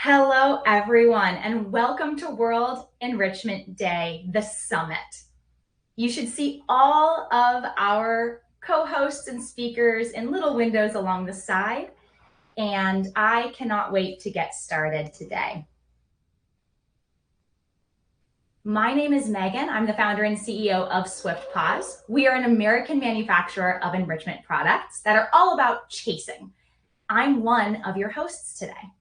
Hello, everyone, and welcome to World Enrichment Day, the summit. You should see all of our co-hosts and speakers in little windows along the side, and I cannot wait to get started today. My name is Megan. I'm the founder and CEO of SwiftPaws. We are an American manufacturer of enrichment products that are all about chasing. I'm one of your hosts today.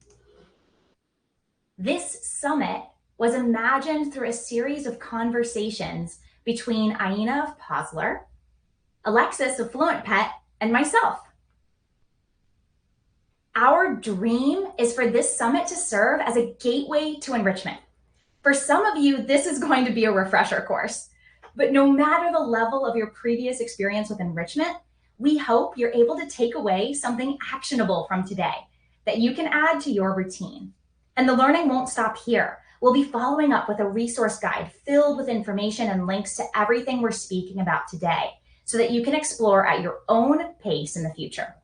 This summit was imagined through a series of conversations between Aina of Pawzler, Alexis of FluentPet, and myself. Our dream is for this summit to serve as a gateway to enrichment. For some of you, this is going to be a refresher course, but no matter the level of your previous experience with enrichment, we hope you're able to take away something actionable from today that you can add to your routine. And the learning won't stop here. We'll be following up with a resource guide filled with information and links to everything we're speaking about today so that you can explore at your own pace in the future.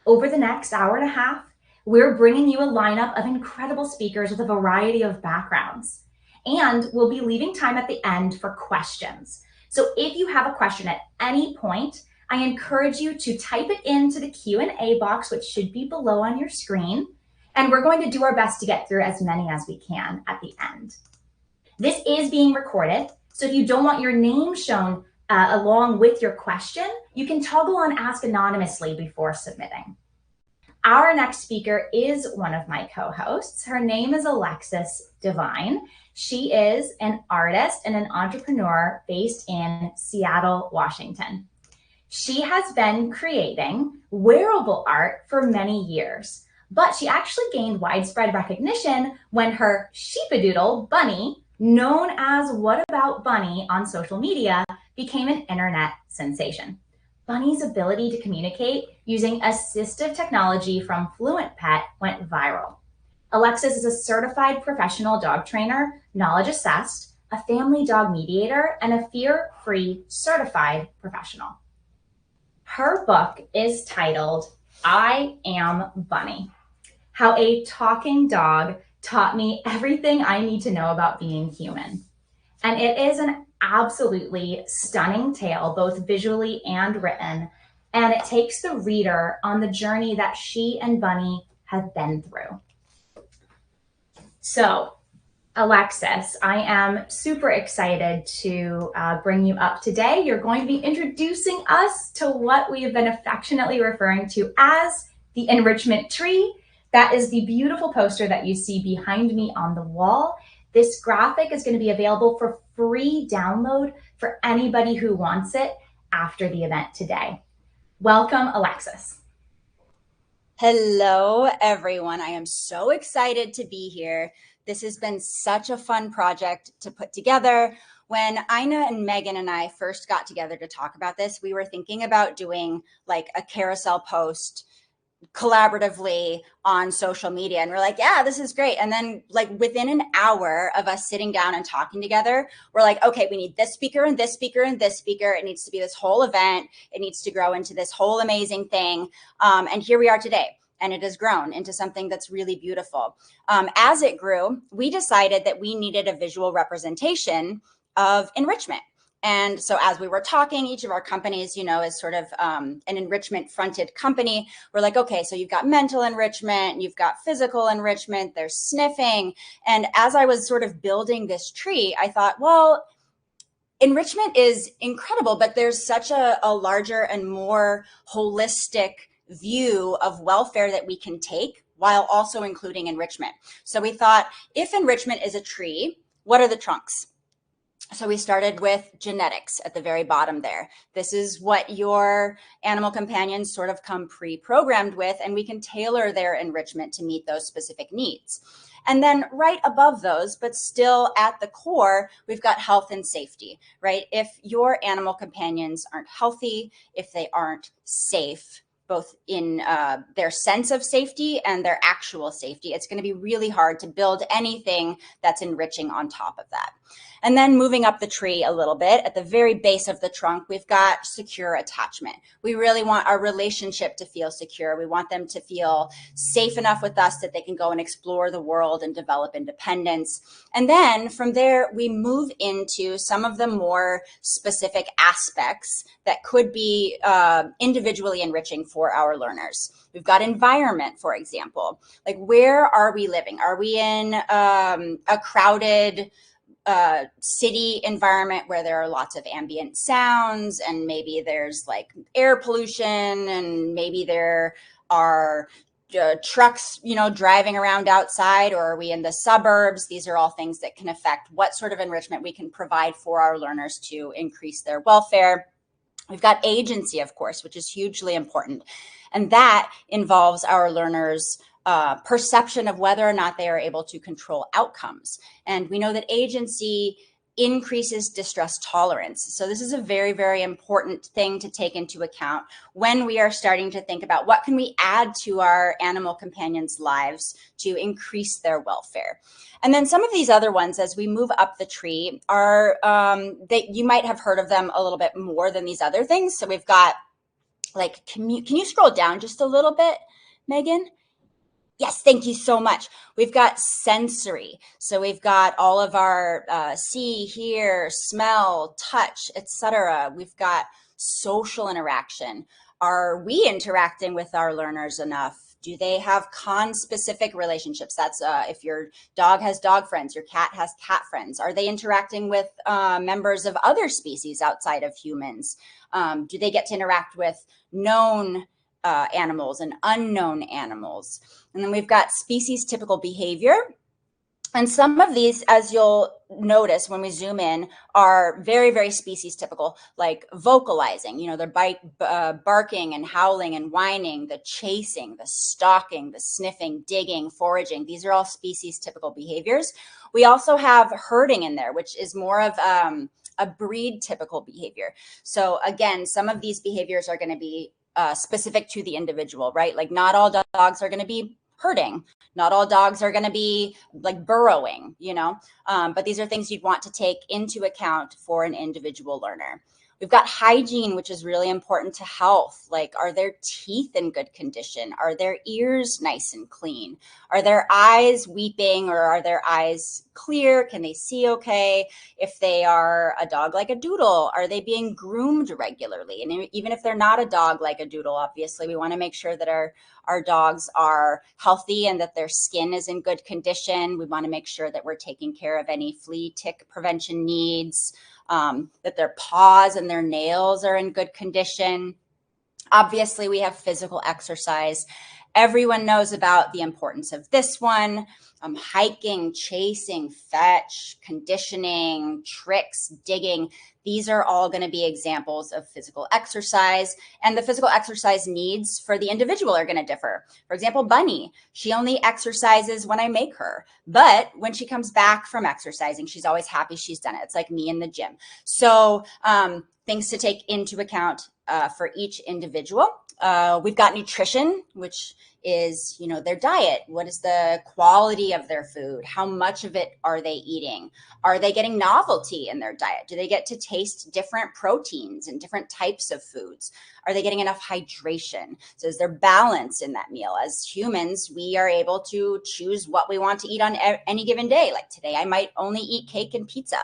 Over the next hour and a half, we're bringing you a lineup of incredible speakers with a variety of backgrounds. And we'll be leaving time at the end for questions. So if you have a question at any point, I encourage you to type it into the Q&A box, which should be below on your screen. And we're going to do our best to get through as many as we can at the end. This is being recorded, so if you don't want your name shown along with your question, you can toggle on Ask Anonymously before submitting. Our next speaker is one of my co-hosts. Her name is Alexis Devine. She is an artist and an entrepreneur based in Seattle, Washington. She has been creating wearable art for many years, but she actually gained widespread recognition when her sheepadoodle, Bunny, known as What About Bunny on social media, became an internet sensation. Bunny's ability to communicate using assistive technology from FluentPet went viral. Alexis is a certified professional dog trainer, knowledge assessed, a family dog mediator, and a fear-free certified professional. Her book is titled, I Am Bunny: How a Talking Dog Taught Me Everything I Need to Know About Being Human. And it is an absolutely stunning tale, both visually and written, and it takes the reader on the journey that she and Bunny have been through. So, Alexis, I am super excited to bring you up today. You're going to be introducing us to what we have been affectionately referring to as the Enrichment Tree. That is the beautiful poster that you see behind me on the wall. This graphic is going to be available for free download for anybody who wants it after the event today. Welcome, Alexis. Hello, everyone. I am so excited to be here. This has been such a fun project to put together. When Aina and Megan and I first got together to talk about this, we were thinking about doing like a carousel post collaboratively on social media, and we're like, yeah, this is great. And then like within an hour of us sitting down and talking together, we're like, okay, we need this speaker and this speaker and this speaker. It needs to be this whole event. It needs to grow into this whole amazing thing. And here we are today. And it has grown into something that's really beautiful. As it grew, we decided that we needed a visual representation of enrichment. And so as we were talking, each of our companies, is sort of an enrichment fronted company. We're like, okay, so you've got mental enrichment, you've got physical enrichment, there's sniffing. And as I was sort of building this tree, I thought, well, enrichment is incredible, but there's such a larger and more holistic view of welfare that we can take while also including enrichment. So we thought, if enrichment is a tree, what are the trunks? So we started with genetics at the very bottom there. This is what your animal companions sort of come pre-programmed with, and we can tailor their enrichment to meet those specific needs. And then right above those, but still at the core, we've got health and safety, right? If your animal companions aren't healthy, if they aren't safe, both in their sense of safety and their actual safety, it's going to be really hard to build anything that's enriching on top of that. And then moving up the tree a little bit, at the very base of the trunk, we've got secure attachment. We really want our relationship to feel secure. We want them to feel safe enough with us that they can go and explore the world and develop independence. And then from there, we move into some of the more specific aspects that could be individually enriching for our learners. We've got environment, for example. Like, where are we living? Are we in a crowded city environment where there are lots of ambient sounds, and maybe there's like air pollution, and maybe there are trucks, driving around outside, or are we in the suburbs? These are all things that can affect what sort of enrichment we can provide for our learners to increase their welfare. We've got agency, of course, which is hugely important. And that involves our learners' perception of whether or not they are able to control outcomes. And we know that agency increases distress tolerance. So this is a very, very important thing to take into account when we are starting to think about what can we add to our animal companions' lives to increase their welfare. And then some of these other ones, as we move up the tree, are that you might have heard of them a little bit more than these other things. So we've got, like, can you scroll down just a little bit, Megan? Yes, thank you so much. We've got sensory. So we've got all of our see, hear, smell, touch, etc. We've got social interaction. Are we interacting with our learners enough? Do they have conspecific relationships? That's if your dog has dog friends, your cat has cat friends. Are they interacting with members of other species outside of humans? Do they get to interact with known animals and unknown animals? And then we've got species typical behavior. And some of these, as you'll notice when we zoom in, are very, very species typical, like vocalizing. They're barking and howling and whining, the chasing, the stalking, the sniffing, digging, foraging. These are all species typical behaviors. We also have herding in there, which is more of a breed typical behavior. So again, some of these behaviors are going to be specific to the individual, right? Like, not all dogs are going to be herding. Not all dogs are going to be like burrowing, but these are things you'd want to take into account for an individual learner. We've got hygiene, which is really important to health. Like, are their teeth in good condition? Are their ears nice and clean? Are their eyes weeping, or are their eyes clear? Can they see okay? If they are a dog like a doodle, are they being groomed regularly? And even if they're not a dog like a doodle, obviously, we want to make sure that our dogs are healthy and that their skin is in good condition. We want to make sure that we're taking care of any flea tick prevention needs, that their paws and their nails are in good condition. Obviously, we have physical exercise. Everyone knows about the importance of this one. Hiking, chasing, fetch, conditioning, tricks, digging. These are all going to be examples of physical exercise, and the physical exercise needs for the individual are going to differ. For example, Bunny, she only exercises when I make her, but when she comes back from exercising, she's always happy she's done it. It's like me in the gym. So things to take into account for each individual. We've got nutrition, which is, their diet. What is the quality of their food? How much of it are they eating? Are they getting novelty in their diet? Do they get to taste different proteins and different types of foods? Are they getting enough hydration? So is there balance in that meal? As humans, we are able to choose what we want to eat on any given day. Like today, I might only eat cake and pizza.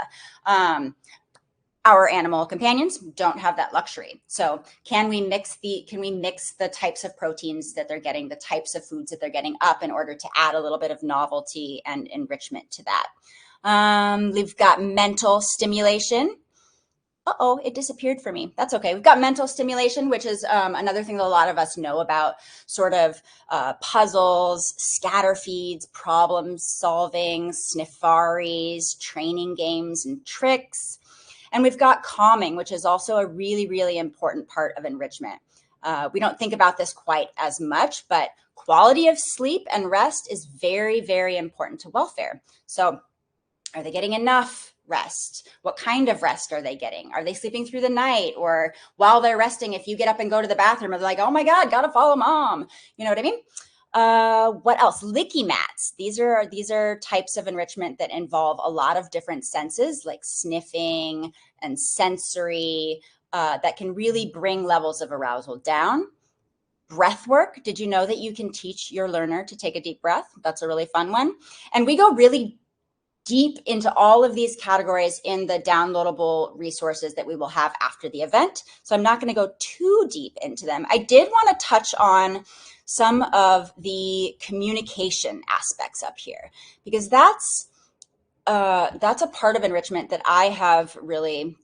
Our animal companions don't have that luxury. So can we mix the types of proteins that they're getting, the types of foods that they're getting up, in order to add a little bit of novelty and enrichment to that? We've got mental stimulation. Uh-oh, it disappeared for me. That's okay. We've got mental stimulation, which is another thing that a lot of us know about, sort of puzzles, scatter feeds, problem solving, sniffaries, training games, and tricks. And we've got calming, which is also a really, really important part of enrichment. We don't think about this quite as much, but quality of sleep and rest is very, very important to welfare. So are they getting enough rest? What kind of rest are they getting? Are they sleeping through the night? Or while they're resting, if you get up and go to the bathroom, they're like, oh my God, gotta follow mom. You know what I mean? What else? Licky mats. These are types of enrichment that involve a lot of different senses, like sniffing and sensory, that can really bring levels of arousal down. Breath work. Did you know that you can teach your learner to take a deep breath? That's a really fun one. And we go really deep into all of these categories in the downloadable resources that we will have after the event. So I'm not going to go too deep into them. I did want to touch on some of the communication aspects up here, because that's a part of enrichment that I have really,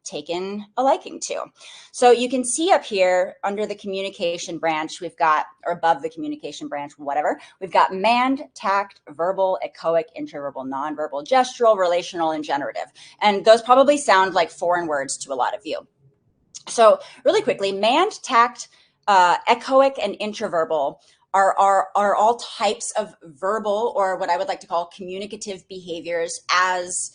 taken a liking to. So you can see up here under the communication branch, we've got, or above the communication branch, whatever, we've got manned, tact, verbal, echoic, intraverbal, nonverbal, gestural, relational, and generative. And those probably sound like foreign words to a lot of you. So really quickly, manned, tact, echoic, and intraverbal are all types of verbal, or what I would like to call communicative behaviors, as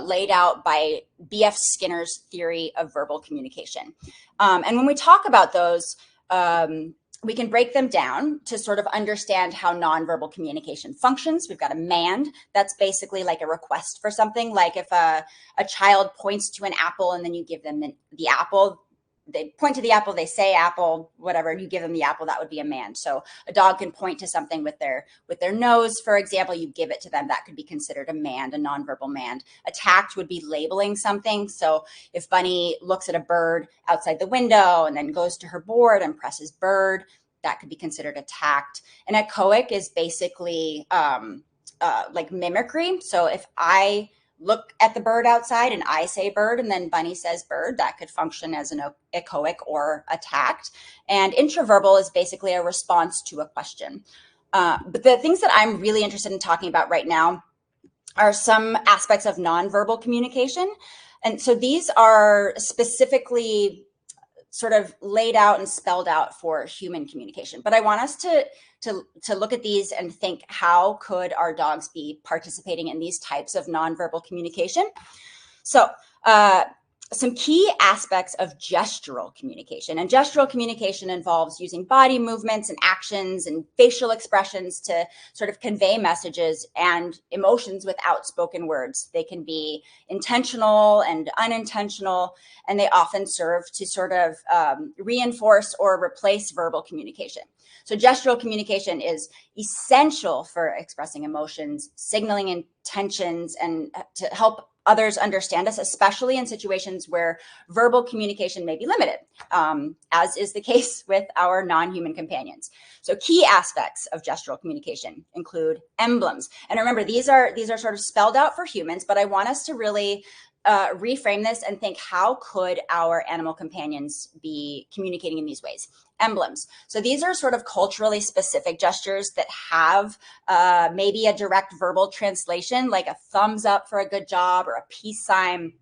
laid out by B.F. Skinner's theory of verbal communication. And when we talk about those, we can break them down to sort of understand how nonverbal communication functions. We've got a manned. That's basically like a request for something. Like if a child points to an apple and then you give them the apple, they point to the apple, they say apple, whatever, you give them the apple, that would be a manned. So a dog can point to something with their nose, for example, you give it to them, that could be considered a manned, a nonverbal manned. A tact would be labeling something. So if Bunny looks at a bird outside the window and then goes to her board and presses bird, that could be considered a tact. And echoic is basically like mimicry. So if I look at the bird outside and I say bird and then Bunny says bird, that could function as an echoic or a tact. And intraverbal is basically a response to a question. But the things that I'm really interested in talking about right now are some aspects of nonverbal communication. And so these are specifically sort of laid out and spelled out for human communication. But I want us to look at these and think, how could our dogs be participating in these types of nonverbal communication? So some key aspects of gestural communication. And gestural communication involves using body movements and actions and facial expressions to sort of convey messages and emotions without spoken words. They can be intentional and unintentional, and they often serve to sort of reinforce or replace verbal communication. So gestural communication is essential for expressing emotions, signaling intentions, and to help others understand us, especially in situations where verbal communication may be limited, as is the case with our non-human companions. So key aspects of gestural communication include emblems. And remember, these are sort of spelled out for humans, but I want us to really reframe this and think, how could our animal companions be communicating in these ways? Emblems. So these are sort of culturally specific gestures that have maybe a direct verbal translation, like a thumbs up for a good job or a peace sign.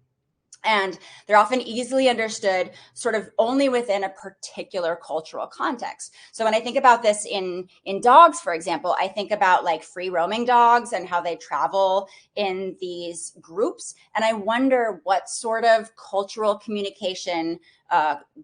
And they're often easily understood sort of only within a particular cultural context. So when I think about this in dogs, for example, I think about like free roaming dogs and how they travel in these groups. And I wonder what sort of cultural communication,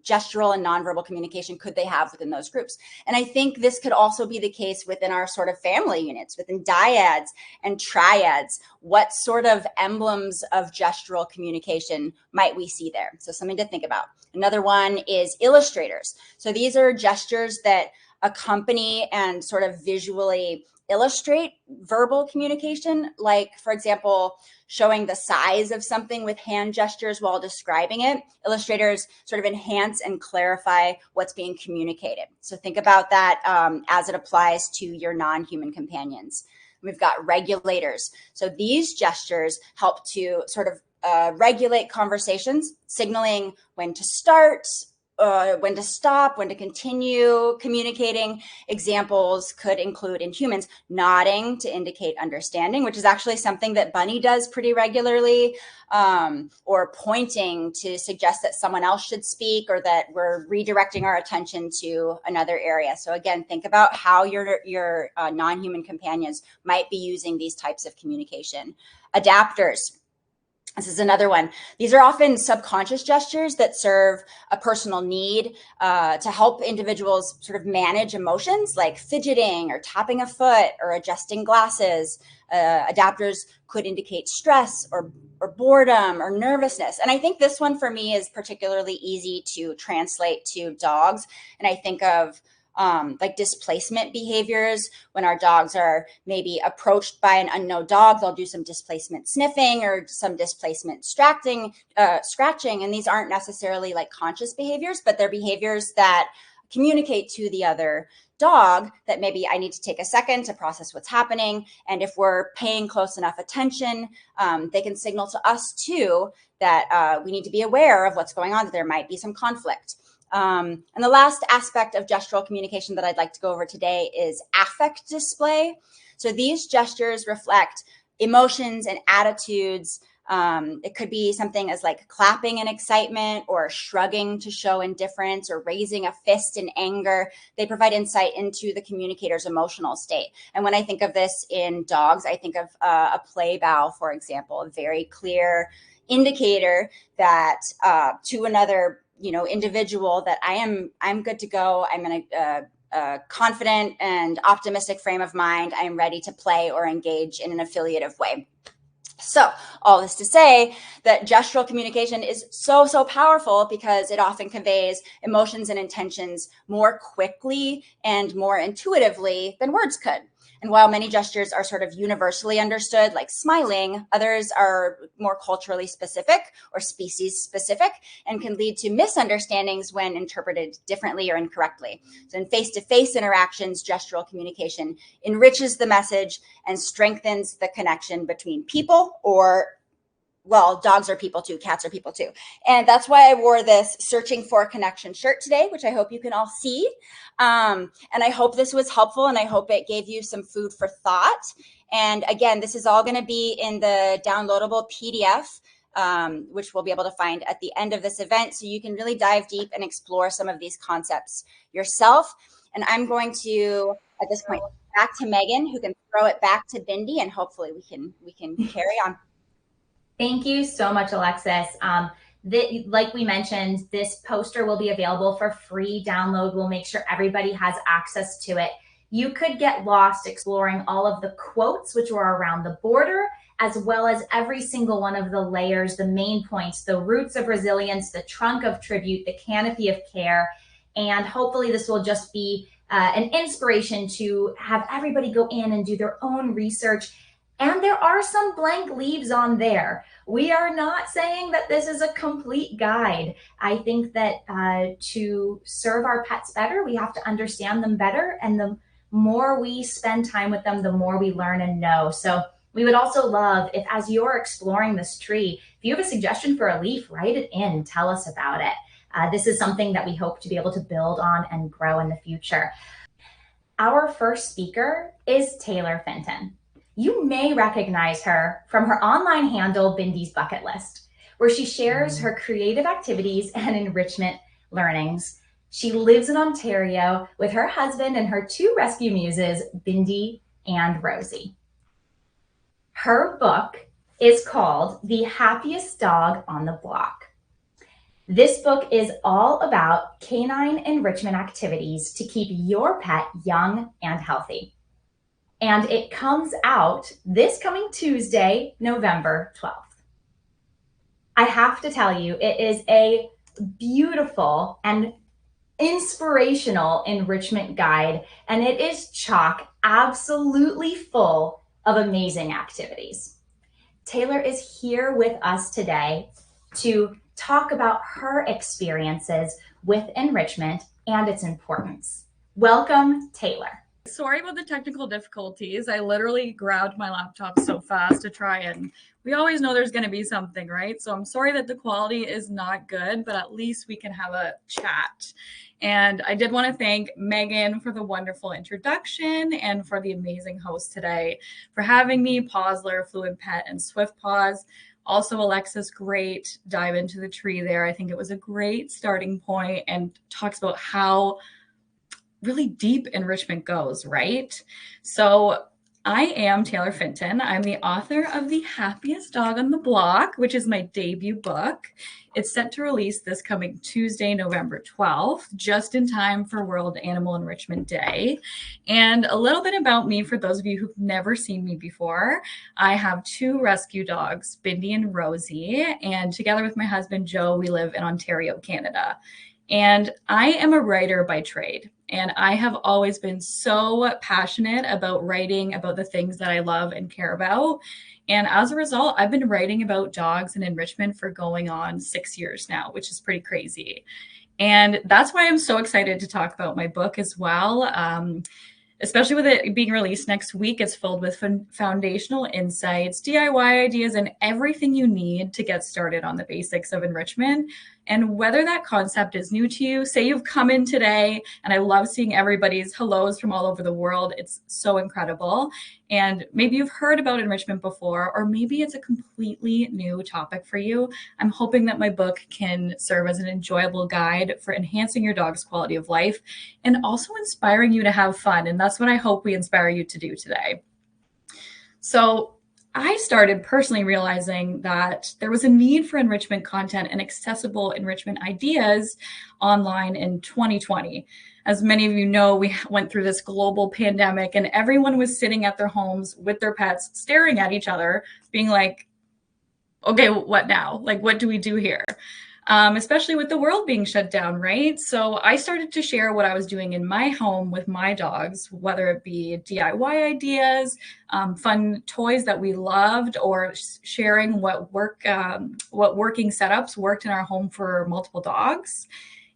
gestural and nonverbal communication could they have within those groups. And I think this could also be the case within our sort of family units, within dyads and triads. What sort of emblems of gestural communication might we see there? So something to think about. Another one is illustrators. So these are gestures that accompany and sort of visually illustrate verbal communication, like, for example, showing the size of something with hand gestures while describing it. Illustrators sort of enhance and clarify what's being communicated. So think about that as it applies to your non-human companions. We've got regulators. So these gestures help to sort of regulate conversations, signaling when to start, when to stop, when to continue communicating. Examples could include in humans, nodding to indicate understanding, which is actually something that Bunny does pretty regularly, or pointing to suggest that someone else should speak or that we're redirecting our attention to another area. So again, think about how your non-human companions might be using these types of communication. Adapters. This is another one. These are often subconscious gestures that serve a personal need to help individuals sort of manage emotions, like fidgeting or tapping a foot or adjusting glasses. Adapters could indicate stress or boredom or nervousness. And I think this one for me is particularly easy to translate to dogs. And I think of like displacement behaviors. When our dogs are maybe approached by an unknown dog, they'll do some displacement sniffing or some displacement scratching. And these aren't necessarily like conscious behaviors, but they're behaviors that communicate to the other dog that maybe I need to take a second to process what's happening. And if we're paying close enough attention, they can signal to us too that we need to be aware of what's going on, that there might be some conflict. And the last aspect of gestural communication that I'd like to go over today is affect display. So these gestures reflect emotions and attitudes. It could be something as like clapping in excitement or shrugging to show indifference or raising a fist in anger. They provide insight into the communicator's emotional state. And when I think of this in dogs, I think of a play bow, for example, a very clear indicator that to another individual that I'm good to go. I'm in a confident and optimistic frame of mind. I'm ready to play or engage in an affiliative way. So all this to say that gestural communication is so powerful because it often conveys emotions and intentions more quickly and more intuitively than words could. And while many gestures are sort of universally understood, like smiling, others are more culturally specific or species specific and can lead to misunderstandings when interpreted differently or incorrectly. So in face-to-face interactions, gestural communication enriches the message and strengthens the connection between people, or well, dogs are people too, cats are people too. And that's why I wore this Searching for Connection shirt today, which I hope you can all see. And I hope this was helpful, and I hope it gave you some food for thought. And again, this is all going to be in the downloadable PDF, which we'll be able to find at the end of this event. So you can really dive deep and explore some of these concepts yourself. And I'm going to, at this point, back to Megan, who can throw it back to Bindi, and hopefully we can carry on. Thank you so much, Alexis. Like we mentioned, this poster will be available for free download. We'll make sure everybody has access to it. You could get lost exploring all of the quotes, which were around the border, as well as every single one of the layers, the main points, the roots of resilience, the trunk of tribute, the canopy of care. And hopefully this will just be an inspiration to have everybody go in and do their own research. And there are some blank leaves on there. We are not saying that this is a complete guide. I think that to serve our pets better, we have to understand them better. And the more we spend time with them, the more we learn and know. So we would also love if, as you're exploring this tree, if you have a suggestion for a leaf, write it in, tell us about it. This is something that we hope to be able to build on and grow in the future. Our first speaker is Taylor Fenton. You may recognize her from her online handle, Bindi's Bucket List, where she shares her creative activities and enrichment learnings. She lives in Ontario with her husband and her two rescue muses, Bindi and Rosie. Her book is called The Happiest Dog on the Block. This book is all about canine enrichment activities to keep your pet young and healthy. And it comes out this coming Tuesday, November 12th. I have to tell you, it is a beautiful and inspirational enrichment guide, and it is chock absolutely full of amazing activities. Taylor is here with us today to talk about her experiences with enrichment and its importance. Welcome, Taylor. Sorry about the technical difficulties. I literally grabbed my laptop so fast to try, and we always know there's going to be something, right? So I'm sorry that the quality is not good, but at least we can have a chat. And I did want to thank Megan for the wonderful introduction and for the amazing host today, for having me, Pawzler, FluentPet, and SwiftPaws. Also, Alexis, great dive into the tree there. I think it was a great starting point and talks about how really deep enrichment goes, right? So I am Taylor Finton. I'm the author of The Happiest Dog on the Block, which is my debut book. It's set to release this coming Tuesday, November 12th, just in time for World Animal Enrichment Day. And a little bit about me for those of you who've never seen me before. I have two rescue dogs, Bindi and Rosie, and together with my husband, Joe, we live in Ontario, Canada. And I am a writer by trade. And I have always been so passionate about writing about the things that I love and care about. And as a result, I've been writing about dogs and enrichment for going on 6 years now, which is pretty crazy. And that's why I'm so excited to talk about my book as well. Especially with it being released next week, it's filled with foundational insights, DIY ideas, and everything you need to get started on the basics of enrichment. And whether that concept is new to you, say you've come in today, and I love seeing everybody's hellos from all over the world. It's so incredible. And maybe you've heard about enrichment before, or maybe it's a completely new topic for you. I'm hoping that my book can serve as an enjoyable guide for enhancing your dog's quality of life and also inspiring you to have fun. And that's what I hope we inspire you to do today. So I started personally realizing that there was a need for enrichment content and accessible enrichment ideas online in 2020. As many of you know, we went through this global pandemic and everyone was sitting at their homes with their pets, staring at each other, being like, okay, what now? Like, what do we do here? Especially with the world being shut down, right? So I started to share what I was doing in my home with my dogs, whether it be DIY ideas, fun toys that we loved, or sharing what working setups worked in our home for multiple dogs.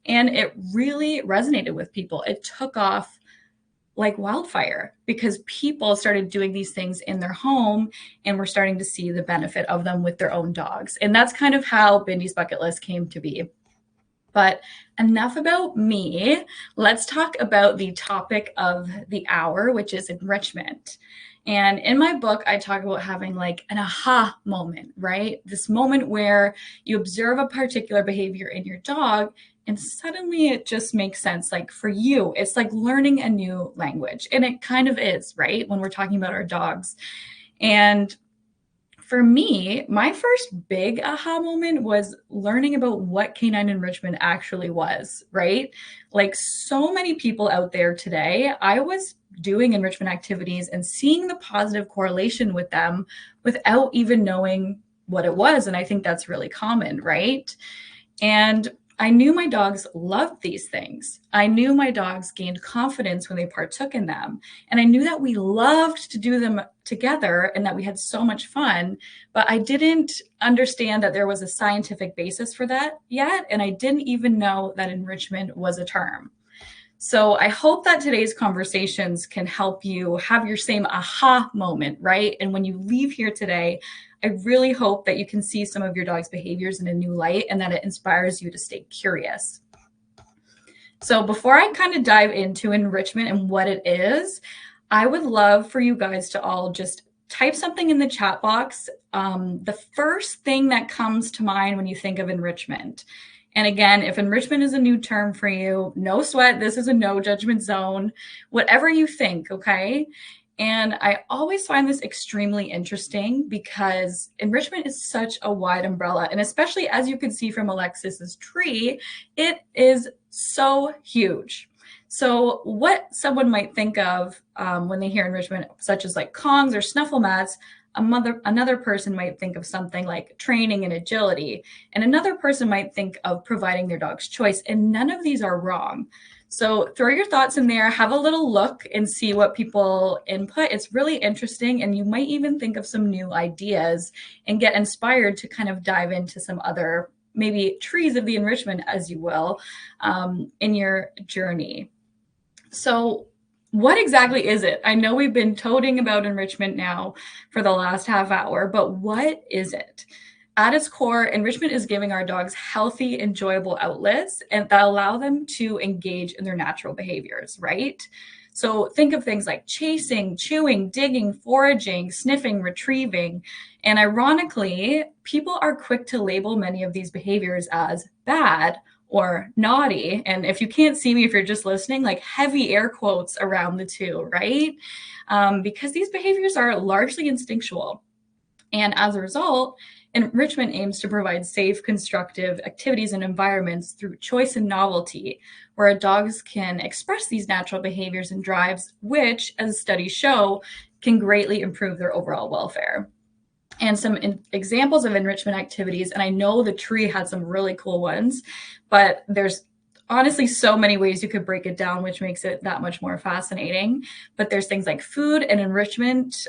And it really resonated with people. It took off like wildfire because people started doing these things in their home and we're starting to see the benefit of them with their own dogs. And that's kind of how Bindi's bucket list came to be. But enough about me. Let's talk about the topic of the hour, which is enrichment. And in my book, I talk about having like an aha moment, right? This moment where you observe a particular behavior in your dog and suddenly it just makes sense. Like for you, it's like learning a new language. And it kind of is, right? When we're talking about our dogs. And for me, my first big aha moment was learning about what canine enrichment actually was, right? Like so many people out there today, I was doing enrichment activities and seeing the positive correlation with them without even knowing what it was. And I think that's really common, right? And I knew my dogs loved these things. I knew my dogs gained confidence when they partook in them. And I knew that we loved to do them together and that we had so much fun, but I didn't understand that there was a scientific basis for that yet. And I didn't even know that enrichment was a term. So I hope that today's conversations can help you have your same aha moment, right? And when you leave here today, I really hope that you can see some of your dog's behaviors in a new light and that it inspires you to stay curious. So before I kind of dive into enrichment and what it is, I would love for you guys to all just type something in the chat box. The first thing that comes to mind when you think of enrichment. And again, if enrichment is a new term for you, no sweat. This is a no judgment zone. Whatever you think, okay? And I always find this extremely interesting because enrichment is such a wide umbrella. And especially as you can see from Alexis's tree, it is so huge. So what someone might think of when they hear enrichment, such as like Kongs or snuffle mats, another person might think of something like training and agility. And another person might think of providing their dog's choice. And none of these are wrong. So throw your thoughts in there, have a little look and see what people input. It's really interesting. And you might even think of some new ideas and get inspired to kind of dive into some other maybe trees of the enrichment, as you will, in your journey. So what exactly is it? I know we've been toting about enrichment now for the last half hour, but what is it? At its core, enrichment is giving our dogs healthy, enjoyable outlets and that allow them to engage in their natural behaviors, right? So think of things like chasing, chewing, digging, foraging, sniffing, retrieving. And ironically, people are quick to label many of these behaviors as bad or naughty. And if you can't see me, if you're just listening, like heavy air quotes around the two, right? Because these behaviors are largely instinctual. And as a result, enrichment aims to provide safe, constructive activities and environments through choice and novelty, where dogs can express these natural behaviors and drives, which, as studies show, can greatly improve their overall welfare. And some examples of enrichment activities, and I know the tree had some really cool ones, but there's honestly so many ways you could break it down, which makes it that much more fascinating. But there's things like food and enrichment,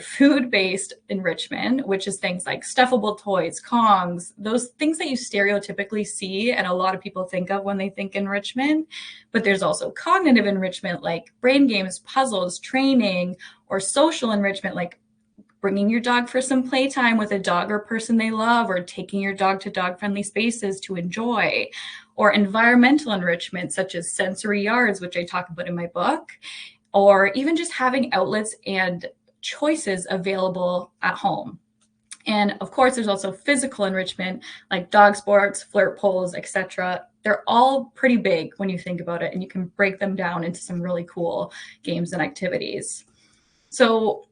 food-based enrichment, which is things like stuffable toys, Kongs, those things that you stereotypically see and a lot of people think of when they think enrichment. But there's also cognitive enrichment, like brain games, puzzles, training, or social enrichment, like bringing your dog for some playtime with a dog or person they love, or taking your dog to dog-friendly spaces to enjoy, or environmental enrichment, such as sensory yards, which I talk about in my book, or even just having outlets and choices available at home. And of course, there's also physical enrichment, like dog sports, FluentPaws, etc. They're all pretty big when you think about it, and you can break them down into some really cool games and activities. So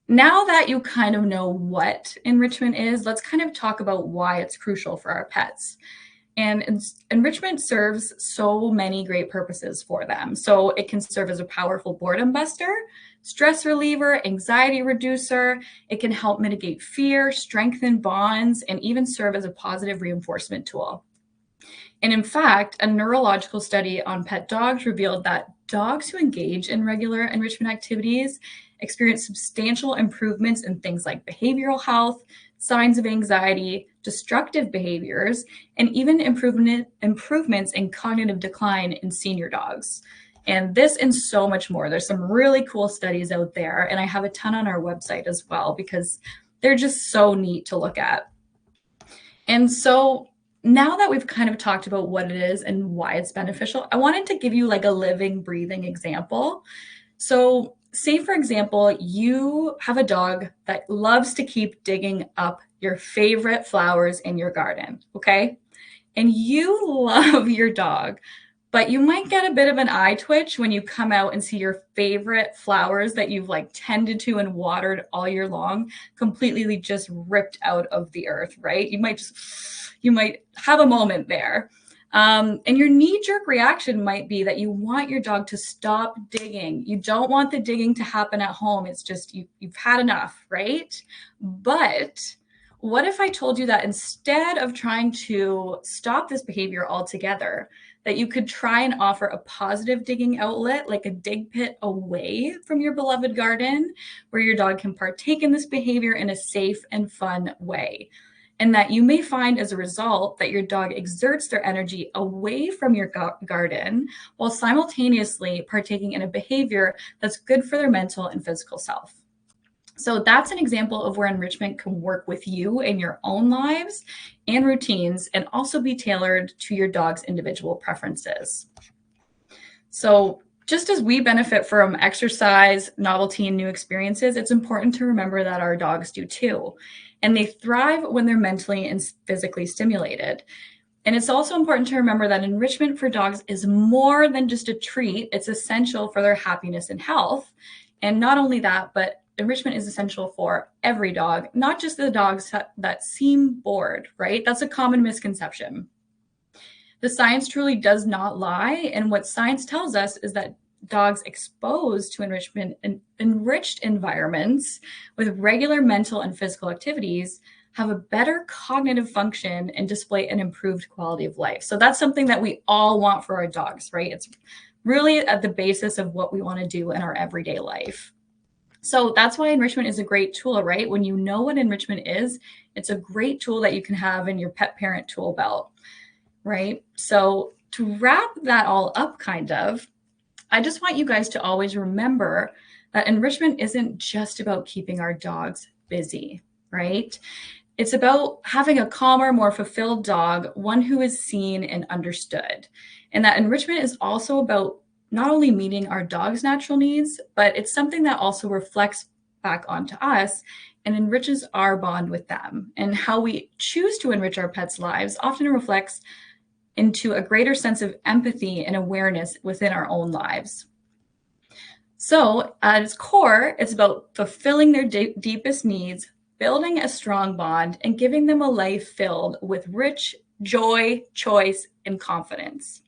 now that you kind of know what enrichment is, let's kind of talk about why it's crucial for our pets. And enrichment serves so many great purposes for them. So it can serve as a powerful boredom buster, stress reliever, anxiety reducer. It can help mitigate fear, strengthen bonds, and even serve as a positive reinforcement tool. And in fact, a neurological study on pet dogs revealed that dogs who engage in regular enrichment activities experience substantial improvements in things like behavioral health, signs of anxiety, destructive behaviors, and even improvements in cognitive decline in senior dogs. And this and so much more. There's some really cool studies out there, and I have a ton on our website as well because they're just so neat to look at. And so now that we've kind of talked about what it is and why it's beneficial, I wanted to give you like a living, breathing example. So say, for example, you have a dog that loves to keep digging up your favorite flowers in your garden, okay? And you love your dog, but you might get a bit of an eye twitch when you come out and see your favorite flowers that you've like tended to and watered all year long completely just ripped out of the earth, right? You might have a moment there. And your knee-jerk reaction might be that you want your dog to stop digging. You don't want the digging to happen at home. It's just you've had enough, right? But what if I told you that instead of trying to stop this behavior altogether, that you could try and offer a positive digging outlet, like a dig pit away from your beloved garden, where your dog can partake in this behavior in a safe and fun way? And that you may find as a result that your dog exerts their energy away from your garden while simultaneously partaking in a behavior that's good for their mental and physical self. So that's an example of where enrichment can work with you in your own lives and routines, and also be tailored to your dog's individual preferences. So just as we benefit from exercise, novelty, and new experiences, it's important to remember that our dogs do too. And they thrive when they're mentally and physically stimulated. And it's also important to remember that enrichment for dogs is more than just a treat. It's essential for their happiness and health. And not only that, but enrichment is essential for every dog, not just the dogs that seem bored, right? That's a common misconception. The science truly does not lie. And what science tells us is that dogs exposed to enriched environments with regular mental and physical activities have a better cognitive function and display an improved quality of life. So that's something that we all want for our dogs, right? It's really at the basis of what we want to do in our everyday life. So that's why enrichment is a great tool, right? When you know what enrichment is, it's a great tool that you can have in your pet parent tool belt, right? So to wrap that all up kind of, I just want you guys to always remember that enrichment isn't just about keeping our dogs busy, right? It's about having a calmer, more fulfilled dog, one who is seen and understood. And that enrichment is also about not only meeting our dog's natural needs, but it's something that also reflects back onto us and enriches our bond with them. And how we choose to enrich our pets' lives often reflects into a greater sense of empathy and awareness within our own lives. So at its core, it's about fulfilling their deepest needs, building a strong bond, and giving them a life filled with rich joy, choice, and confidence.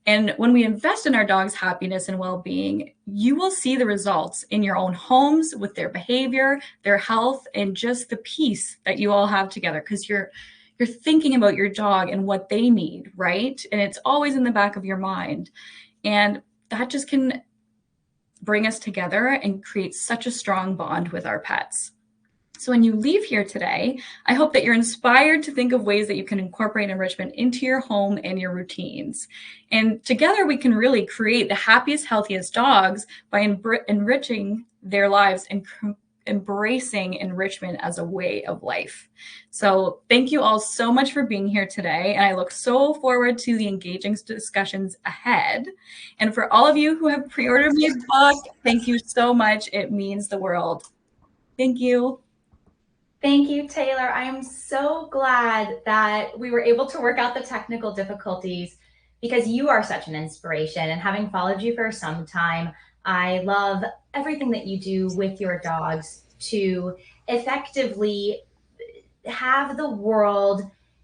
And when we invest in our dog's happiness and well-being, you will see the results in your own homes with their behavior, their health, and just the peace that you all have together, because you're thinking about your dog and what they need, right? And it's always in the back of your mind. And that just can bring us together and create such a strong bond with our pets. So when you leave here today, I hope that you're inspired to think of ways that you can incorporate enrichment into your home and your routines. And together we can really create the happiest, healthiest dogs by enriching their lives and embracing enrichment as a way of life. So thank you all so much for being here today. And I look so forward to the engaging discussions ahead. And for all of you who have pre-ordered my book, thank you so much. It means the world. Thank you. Thank you, Taylor. I am so glad that we were able to work out the technical difficulties because you are such an inspiration. And having followed you for some time, I love everything that you do with your dogs to effectively have the world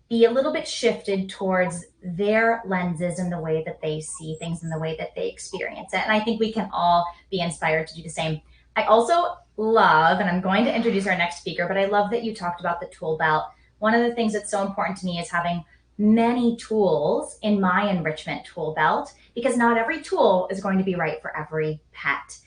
be a little bit shifted towards their lenses and the way that they see things and the way that they experience it. And I think we can all be inspired to do the same. I also love, and I'm going to introduce our next speaker, but I love that you talked about the tool belt. One of the things that's so important to me is having many tools in my enrichment tool belt, because not every tool is going to be right for every pet.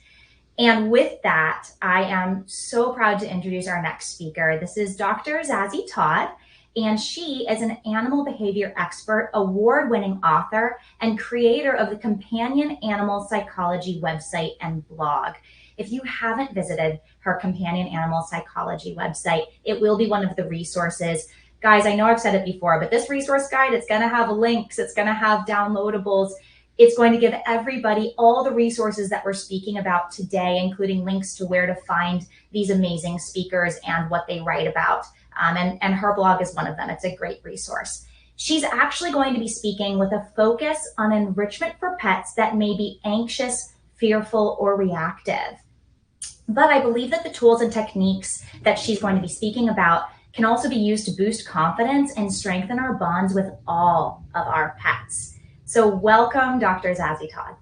And with that, I am so proud to introduce our next speaker. This is Dr. Zazie Todd, and she is an animal behavior expert, award-winning author, and creator of the Companion Animal Psychology website and blog. If you haven't visited her Companion Animal Psychology website, it will be one of the resources. Guys, I know I've said it before, but this resource guide, it's going to have links, it's going to have downloadables. It's going to give everybody all the resources that we're speaking about today, including links to where to find these amazing speakers and what they write about. And her blog is one of them. It's a great resource. She's actually going to be speaking with a focus on enrichment for pets that may be anxious, fearful, or reactive. But I believe that the tools and techniques that she's going to be speaking about can also be used to boost confidence and strengthen our bonds with all of our pets. So welcome, Dr. Zazie Todd.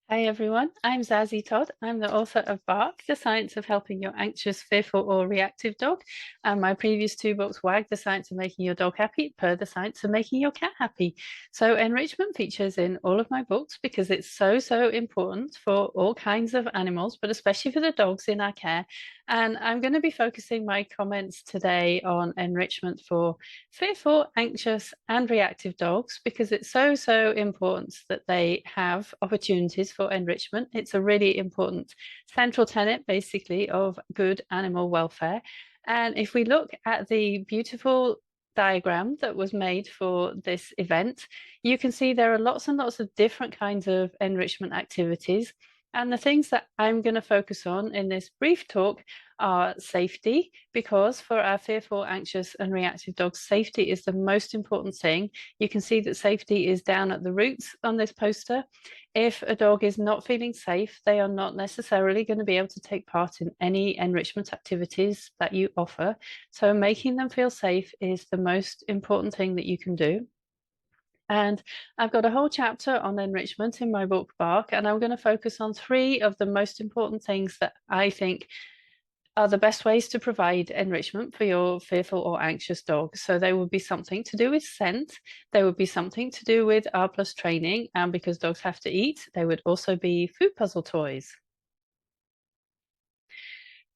Hi everyone, I'm Zazie Todd. I'm the author of Bark, The Science of Helping Your Anxious, Fearful or Reactive Dog. And my previous two books, Wag, The Science of Making Your Dog Happy, Purr, The Science of Making Your Cat Happy. So enrichment features in all of my books because it's so important for all kinds of animals, but especially for the dogs in our care. And I'm going to be focusing my comments today on enrichment for fearful, anxious, and reactive dogs because it's so important that they have opportunities for enrichment. It's a really important central tenet, basically, of good animal welfare. And if we look at the beautiful diagram that was made for this event, you can see there are lots and lots of different kinds of enrichment activities. And the things that I'm going to focus on in this brief talk are safety, because for our fearful, anxious, and reactive dogs, safety is the most important thing. You can see that safety is down at the roots on this poster. If a dog is not feeling safe, they are not necessarily going to be able to take part in any enrichment activities that you offer. So making them feel safe is the most important thing that you can do. And I've got a whole chapter on enrichment in my book, Bark, and I'm going to focus on 3 of the most important things that I think are the best ways to provide enrichment for your fearful or anxious dog. So they would be something to do with scent, they would be something to do with R+ training, and because dogs have to eat, they would also be food puzzle toys.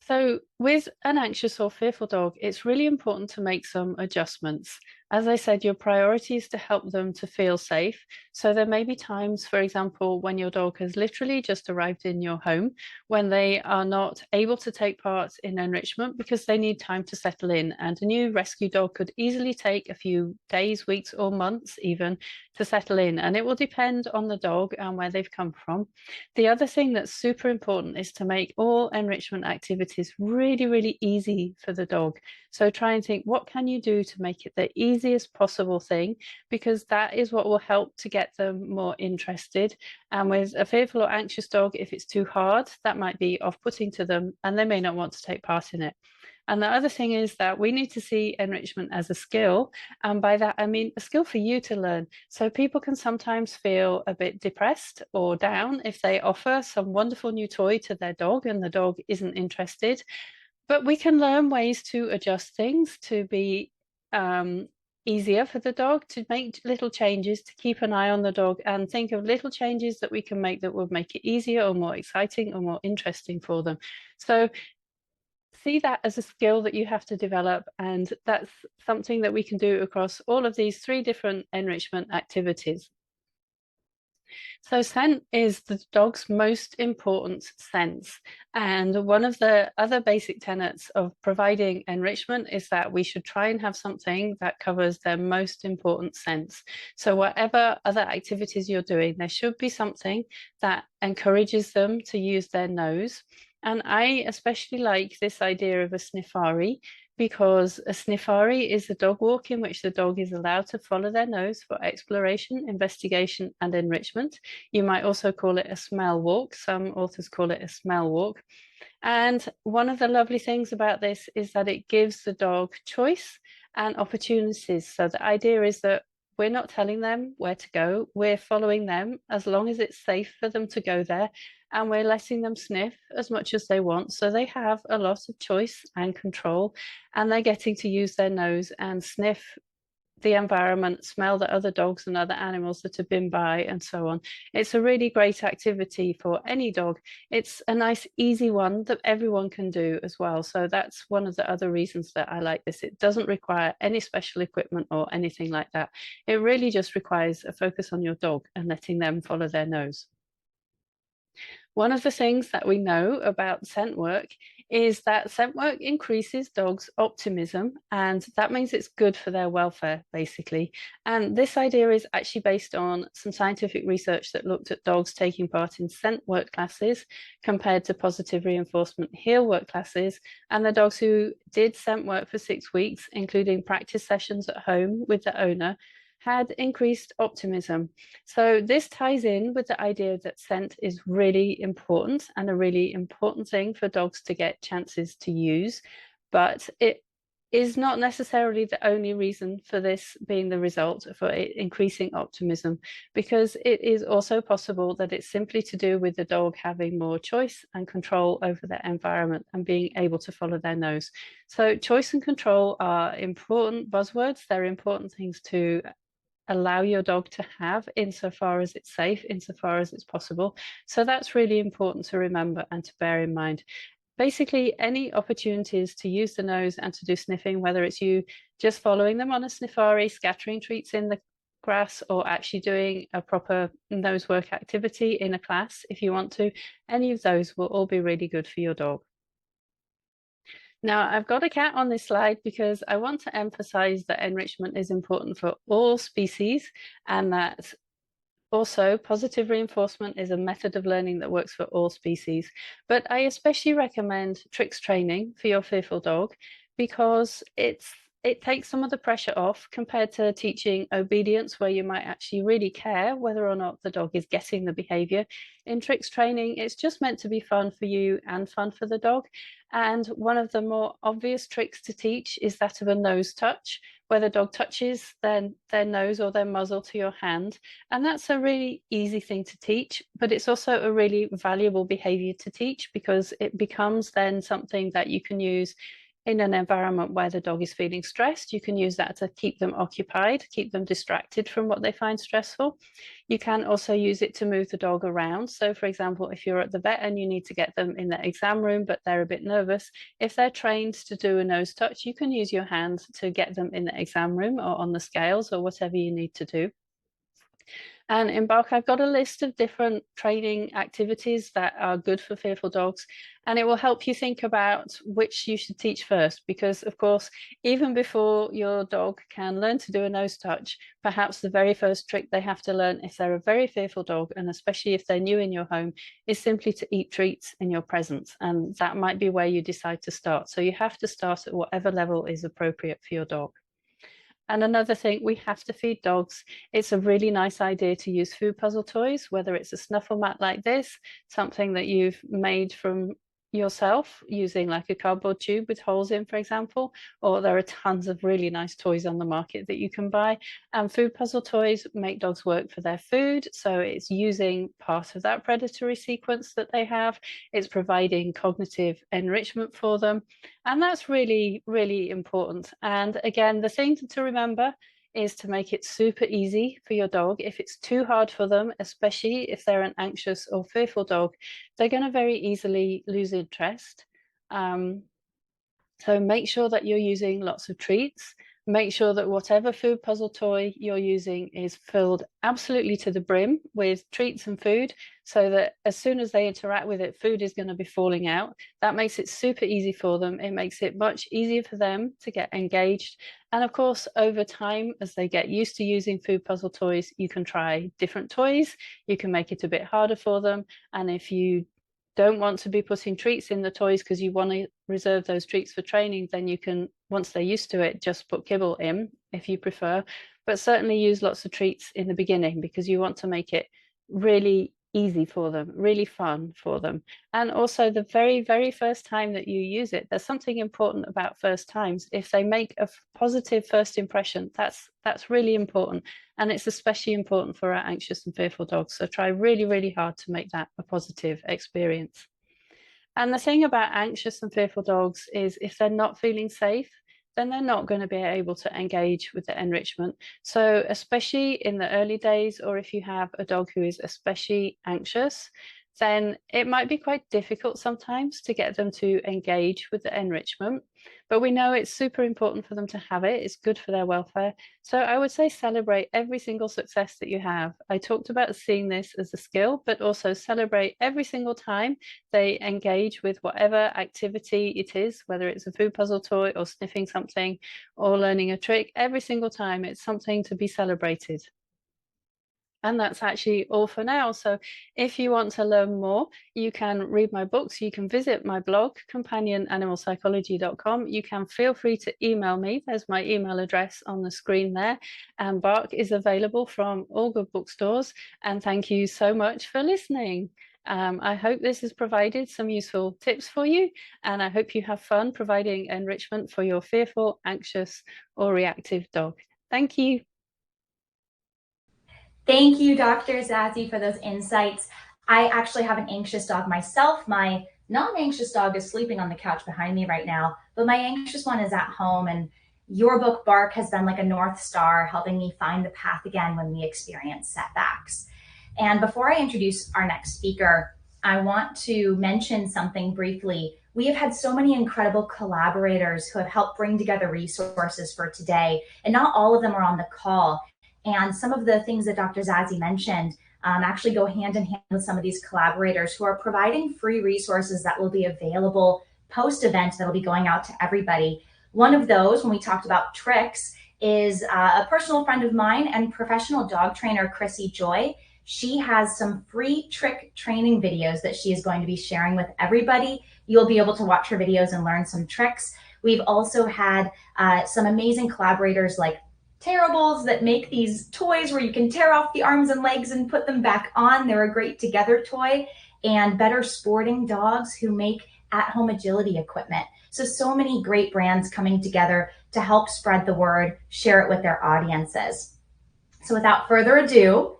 So with an anxious or fearful dog, it's really important to make some adjustments. As I said, your priority is to help them to feel safe. So there may be times, for example, when your dog has literally just arrived in your home, when they are not able to take part in enrichment because they need time to settle in. And a new rescue dog could easily take a few days, weeks, or months even to settle in. And it will depend on the dog and where they've come from. The other thing that's super important is to make all enrichment activities really easy for the dog. So try and think, what can you do to make it the easiest easiest possible thing, because that is what will help to get them more interested. And with a fearful or anxious dog, if it's too hard, that might be off-putting to them and they may not want to take part in it. And the other thing is that we need to see enrichment as a skill. And by that, I mean a skill for you to learn. So people can sometimes feel a bit depressed or down if they offer some wonderful new toy to their dog and the dog isn't interested. But we can learn ways to adjust things to be easier for the dog, to make little changes, to keep an eye on the dog and think of little changes that we can make that will make it easier or more exciting or more interesting for them. So see that as a skill that you have to develop, and that's something that we can do across all of these 3 different enrichment activities. So scent is the dog's most important sense, and one of the other basic tenets of providing enrichment is that we should try and have something that covers their most important sense. So whatever other activities you're doing, there should be something that encourages them to use their nose. And I especially like this idea of a sniffari, because a sniffari is a dog walk in which the dog is allowed to follow their nose for exploration, investigation, and enrichment. You might also call it a smell walk. Some authors call it a smell walk. And one of the lovely things about this is that it gives the dog choice and opportunities. So the idea is that we're not telling them where to go, we're following them as long as it's safe for them to go there, and we're letting them sniff as much as they want. So they have a lot of choice and control, and they're getting to use their nose and sniff the environment, smell the other dogs and other animals that have been by, and so on. It's a really great activity for any dog. It's a nice, easy one that everyone can do as well. So that's one of the other reasons that I like this. It doesn't require any special equipment or anything like that. It really just requires a focus on your dog and letting them follow their nose. One of the things that we know about scent work is that scent work increases dogs' optimism, and that means it's good for their welfare, basically. And this idea is actually based on some scientific research that looked at dogs taking part in scent work classes compared to positive reinforcement heel work classes. And the dogs who did scent work for 6 weeks, including practice sessions at home with the owner, had increased optimism. So this ties in with the idea that scent is really important and a really important thing for dogs to get chances to use, but it is not necessarily the only reason for this being the result for increasing optimism, because it is also possible that it's simply to do with the dog having more choice and control over their environment and being able to follow their nose. So choice and control are important buzzwords. They're important things to allow your dog to have insofar as it's safe, insofar as it's possible. So that's really important to remember and to bear in mind. Basically, any opportunities to use the nose and to do sniffing, whether it's you just following them on a sniffari, scattering treats in the grass, or actually doing a proper nose work activity in a class, if you want to, any of those will all be really good for your dog. Now, I've got a cat on this slide because I want to emphasize that enrichment is important for all species, and that also positive reinforcement is a method of learning that works for all species. But I especially recommend tricks training for your fearful dog, because it takes some of the pressure off compared to teaching obedience, where you might actually really care whether or not the dog is getting the behavior. In tricks training, it's just meant to be fun for you and fun for the dog. And one of the more obvious tricks to teach is that of a nose touch, where the dog touches their nose or their muzzle to your hand. And that's a really easy thing to teach, but it's also a really valuable behavior to teach, because it becomes then something that you can use in an environment where the dog is feeling stressed. You can use that to keep them occupied, keep them distracted from what they find stressful. You can also use it to move the dog around. So for example, if you're at the vet and you need to get them in the exam room, but they're a bit nervous, if they're trained to do a nose touch, you can use your hand to get them in the exam room or on the scales or whatever you need to do. And in Bark, I've got a list of different training activities that are good for fearful dogs, and it will help you think about which you should teach first, because of course, even before your dog can learn to do a nose touch, perhaps the very first trick they have to learn if they're a very fearful dog, and especially if they're new in your home, is simply to eat treats in your presence. And that might be where you decide to start. So you have to start at whatever level is appropriate for your dog. And another thing, we have to feed dogs. It's a really nice idea to use food puzzle toys, whether it's a snuffle mat like this, something that you've made from yourself using like a cardboard tube with holes in, for example, or there are tons of really nice toys on the market that you can buy. And food puzzle toys make dogs work for their food. So it's using part of that predatory sequence that they have. It's providing cognitive enrichment for them. And that's really, really important. And again, the thing to remember is to make it super easy for your dog. If it's too hard for them, especially if they're an anxious or fearful dog, they're going to very easily lose interest. So make sure that you're using lots of treats. Make sure that whatever food puzzle toy you're using is filled absolutely to the brim with treats and food, so that as soon as they interact with it, food is going to be falling out. That makes it super easy for them. It makes it much easier for them to get engaged. And of course, over time, as they get used to using food puzzle toys, you can try different toys. You can make it a bit harder for them. And if you don't want to be putting treats in the toys because you want to reserve those treats for training, then you can, once they're used to it, just put kibble in if you prefer. But certainly use lots of treats in the beginning, because you want to make it really easy for them, really fun for them. And also the very, very first time that you use it, there's something important about first times. If they make a positive first impression, that's really important. And it's especially important for our anxious and fearful dogs. So try really, really hard to make that a positive experience. And the thing about anxious and fearful dogs is if they're not feeling safe, then they're not going to be able to engage with the enrichment. So especially in the early days, or if you have a dog who is especially anxious, then it might be quite difficult sometimes to get them to engage with the enrichment. But we know it's super important for them to have it. It's good for their welfare. So I would say celebrate every single success that you have. I talked about seeing this as a skill, but also celebrate every single time they engage with whatever activity it is, whether it's a food puzzle toy or sniffing something or learning a trick. Every single time it's something to be celebrated. And that's actually all for now. So if you want to learn more, you can read my books. You can visit my blog, companionanimalpsychology.com. You can feel free to email me. There's my email address on the screen there. And Bark is available from all good bookstores. And thank you so much for listening. I hope this has provided some useful tips for you, and I hope you have fun providing enrichment for your fearful, anxious, or reactive dog. Thank you. Thank you, Dr. Zazie, for those insights. I actually have an anxious dog myself. My non-anxious dog is sleeping on the couch behind me right now, but my anxious one is at home. And your book, Bark, has been like a North Star, helping me find the path again when we experience setbacks. And before I introduce our next speaker, I want to mention something briefly. We have had so many incredible collaborators who have helped bring together resources for today, and not all of them are on the call. And some of the things that Dr. Zazie mentioned actually go hand in hand with some of these collaborators who are providing free resources that will be available post-event that will be going out to everybody. One of those, when we talked about tricks, is a personal friend of mine and professional dog trainer, Chrissy Joy. She has some free trick training videos that she is going to be sharing with everybody. You'll be able to watch her videos and learn some tricks. We've also had some amazing collaborators like Terribles that make these toys where you can tear off the arms and legs and put them back on. They're a great together toy. And Better Sporting Dogs, who make at-home agility equipment. So many great brands coming together to help spread the word, share it with their audiences. So without further ado,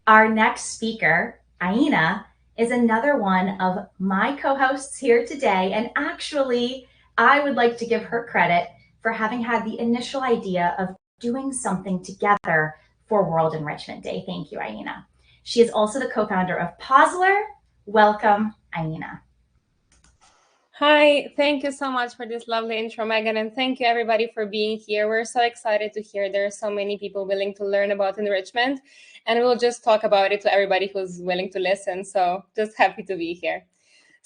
our next speaker, Aina, is another one of my co-hosts here today. And actually, I would like to give her credit for having had the initial idea of doing something together for World Enrichment Day. Thank you, Aina. She is also the co-founder of Pawzler. Welcome, Aina. Hi, thank you so much for this lovely intro, Megan, and thank you everybody for being here. We're so excited to hear there are so many people willing to learn about enrichment, and we'll just talk about it to everybody who's willing to listen. So just happy to be here.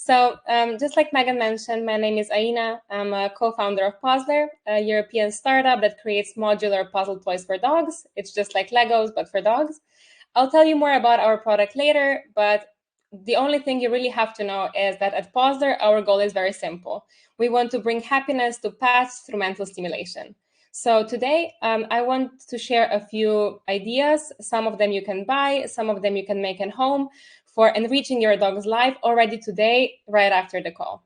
So just like Megan mentioned, my name is Aina. I'm a co-founder of Pawzler, a European startup that creates modular puzzle toys for dogs. It's just like Legos, but for dogs. I'll tell you more about our product later, but the only thing you really have to know is that at Pawzler, our goal is very simple. We want to bring happiness to pets through mental stimulation. So today, I want to share a few ideas. Some of them you can buy, some of them you can make at home for enriching your dog's life already today, right after the call.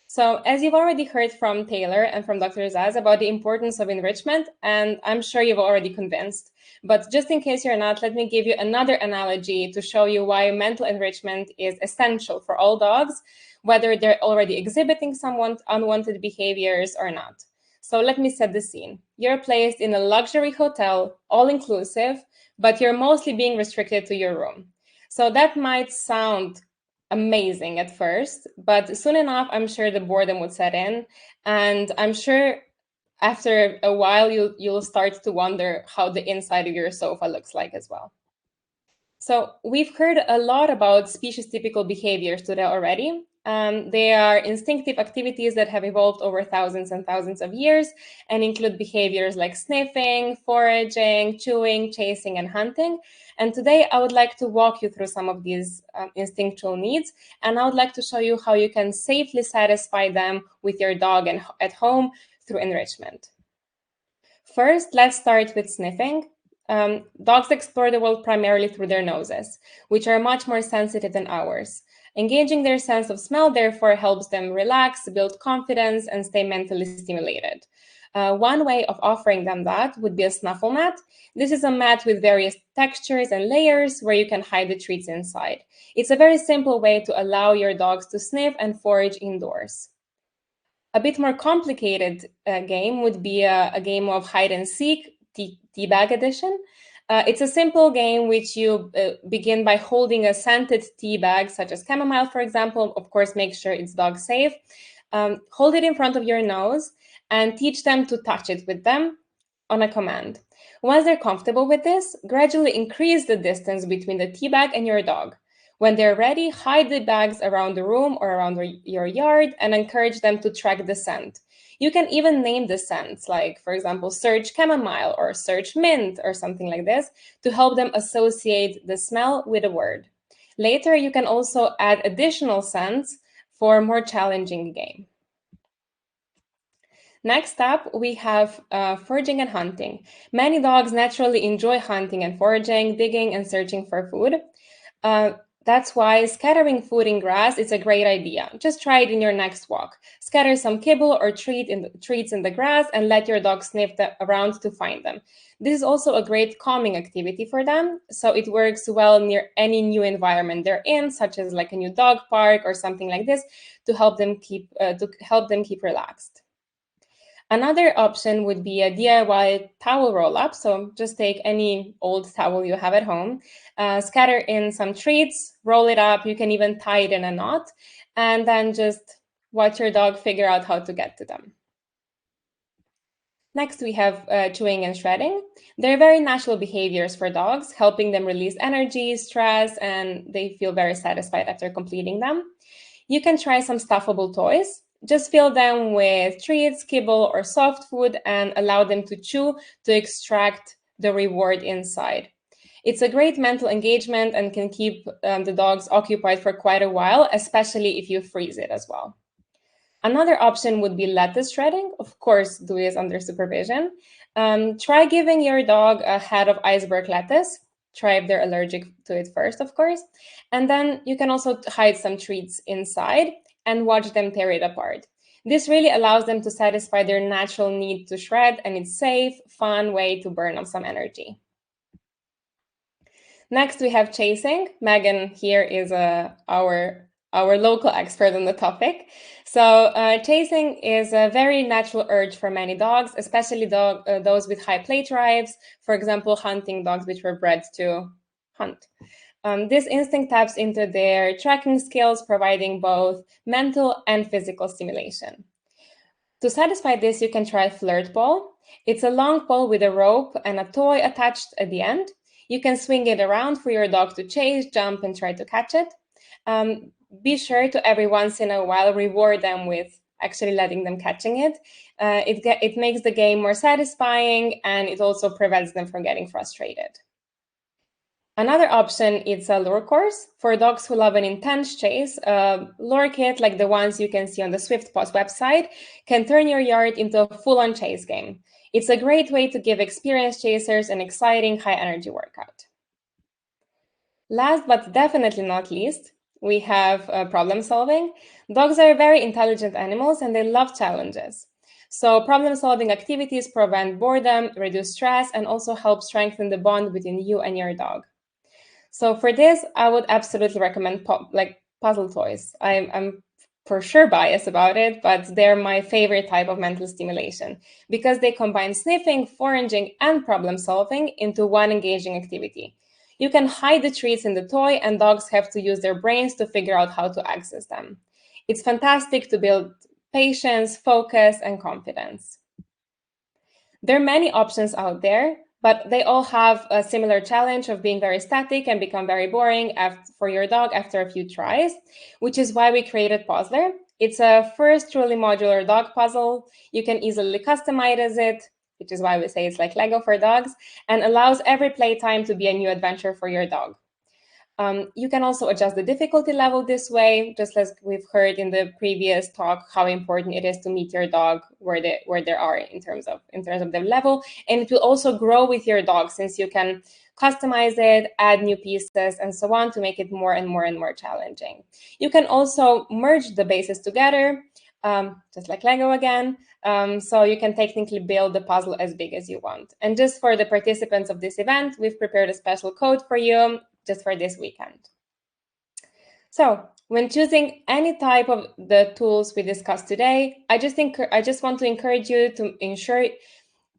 So as you've already heard from Taylor and from Dr. Zaz about the importance of enrichment, and I'm sure you've already convinced, but just in case you're not, let me give you another analogy to show you why mental enrichment is essential for all dogs, whether they're already exhibiting some unwanted behaviors or not. So let me set the scene. You're placed in a luxury hotel, all-inclusive, but you're mostly being restricted to your room. So that might sound amazing at first, but soon enough, I'm sure the boredom would set in, and I'm sure after a while, you'll start to wonder how the inside of your sofa looks like as well. So we've heard a lot about species-typical behaviors today already. They are instinctive activities that have evolved over thousands and thousands of years and include behaviors like sniffing, foraging, chewing, chasing, and hunting. And today I would like to walk you through some of these instinctual needs, and I would like to show you how you can safely satisfy them with your dog and at home through enrichment. First, let's start with sniffing. Dogs explore the world primarily through their noses, which are much more sensitive than ours. Engaging their sense of smell, therefore, helps them relax, build confidence, and stay mentally stimulated. One way of offering them that would be a snuffle mat. This is a mat with various textures and layers where you can hide the treats inside. It's a very simple way to allow your dogs to sniff and forage indoors. A bit more complicated game would be a game of hide and seek, tea bag edition. It's a simple game which you begin by holding a scented tea bag, such as chamomile, for example. Of course, make sure it's dog safe. Hold it in front of your nose and teach them to touch it with them on a command. Once they're comfortable with this, gradually increase the distance between the tea bag and your dog. When they're ready, hide the bags around the room or around your yard and encourage them to track the scent. You can even name the scents, like, for example, search chamomile or search mint or something like this, to help them associate the smell with a word. Later, you can also add additional scents for a more challenging game. Next up, we have foraging and hunting. Many dogs naturally enjoy hunting and foraging, digging and searching for food. That's why scattering food in grass is a great idea. Just try it in your next walk. Scatter some kibble or treats in the grass and let your dog sniff around to find them. This is also a great calming activity for them, so it works well near any new environment they're in, such as like a new dog park or something like this, to help them keep relaxed. Another option would be a DIY towel roll-up. So just take any old towel you have at home, scatter in some treats, roll it up. You can even tie it in a knot, and then just watch your dog figure out how to get to them. Next, we have chewing and shredding. They're very natural behaviors for dogs, helping them release energy, stress, and they feel very satisfied after completing them. You can try some stuffable toys. Just fill them with treats, kibble, or soft food and allow them to chew to extract the reward inside. It's a great mental engagement and can keep the dogs occupied for quite a while, especially if you freeze it as well. Another option would be lettuce shredding. Of course, do this under supervision. Try giving your dog a head of iceberg lettuce. Try if they're allergic to it first, of course. And then you can also hide some treats inside and watch them tear it apart. This really allows them to satisfy their natural need to shred, and it's a safe, fun way to burn off some energy. Next, we have chasing. Meghan here is our local expert on the topic. So chasing is a very natural urge for many dogs, especially those with high play drives, for example, hunting dogs which were bred to hunt. This instinct taps into their tracking skills, providing both mental and physical stimulation. To satisfy this, you can try flirt ball. It's a long pole with a rope and a toy attached at the end. You can swing it around for your dog to chase, jump, and try to catch it. Be sure to every once in a while reward them with actually letting them catching it. It makes the game more satisfying, and it also prevents them from getting frustrated. Another option is a lure course. For dogs who love an intense chase, a lure kit like the ones you can see on the SwiftPaws website can turn your yard into a full-on chase game. It's a great way to give experienced chasers an exciting high-energy workout. Last but definitely not least, we have problem solving. Dogs are very intelligent animals and they love challenges. So problem solving activities prevent boredom, reduce stress, and also help strengthen the bond between you and your dog. So for this, I would absolutely recommend puzzle toys. I'm for sure biased about it, but they're my favorite type of mental stimulation because they combine sniffing, foraging, and problem solving into one engaging activity. You can hide the treats in the toy, and dogs have to use their brains to figure out how to access them. It's fantastic to build patience, focus, and confidence. There are many options out there, but they all have a similar challenge of being very static and become very boring for your dog after a few tries, which is why we created Pawzler. It's a first truly modular dog puzzle. You can easily customize it, which is why we say it's like Lego for dogs, and allows every playtime to be a new adventure for your dog. You can also adjust the difficulty level this way, just as we've heard in the previous talk, how important it is to meet your dog where they are in terms of their level. And it will also grow with your dog, since you can customize it, add new pieces, and so on to make it more and more and more challenging. You can also merge the bases together, just like Lego again. So you can technically build the puzzle as big as you want. And just for the participants of this event, we've prepared a special code for you just for this weekend. So when choosing any type of the tools we discussed today, I just want to encourage you to ensure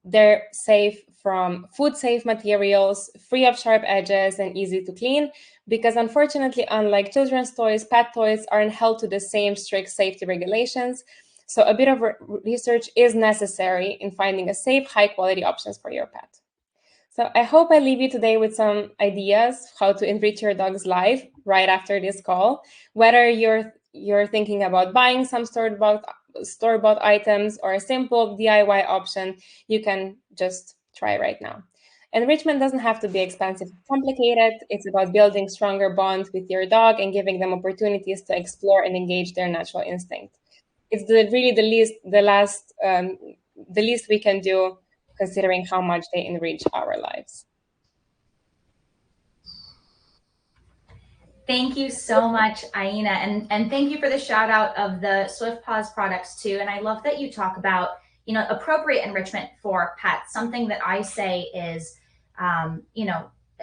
they're safe from food-safe materials, free of sharp edges, and easy to clean, because unfortunately, unlike children's toys, pet toys aren't held to the same strict safety regulations. So a bit of research is necessary in finding a safe, high-quality options for your pet. So I hope I leave you today with some ideas how to enrich your dog's life right after this call. Whether you're thinking about buying some store-bought items or a simple DIY option, you can just try right now. Enrichment doesn't have to be expensive or complicated. It's about building stronger bonds with your dog and giving them opportunities to explore and engage their natural instinct. It's really the least we can do, considering how much they enrich our lives. Thank you so much, Aina, and thank you for the shout out of the SwiftPaws products too. And I love that you talk about, appropriate enrichment for pets. Something that I say is, a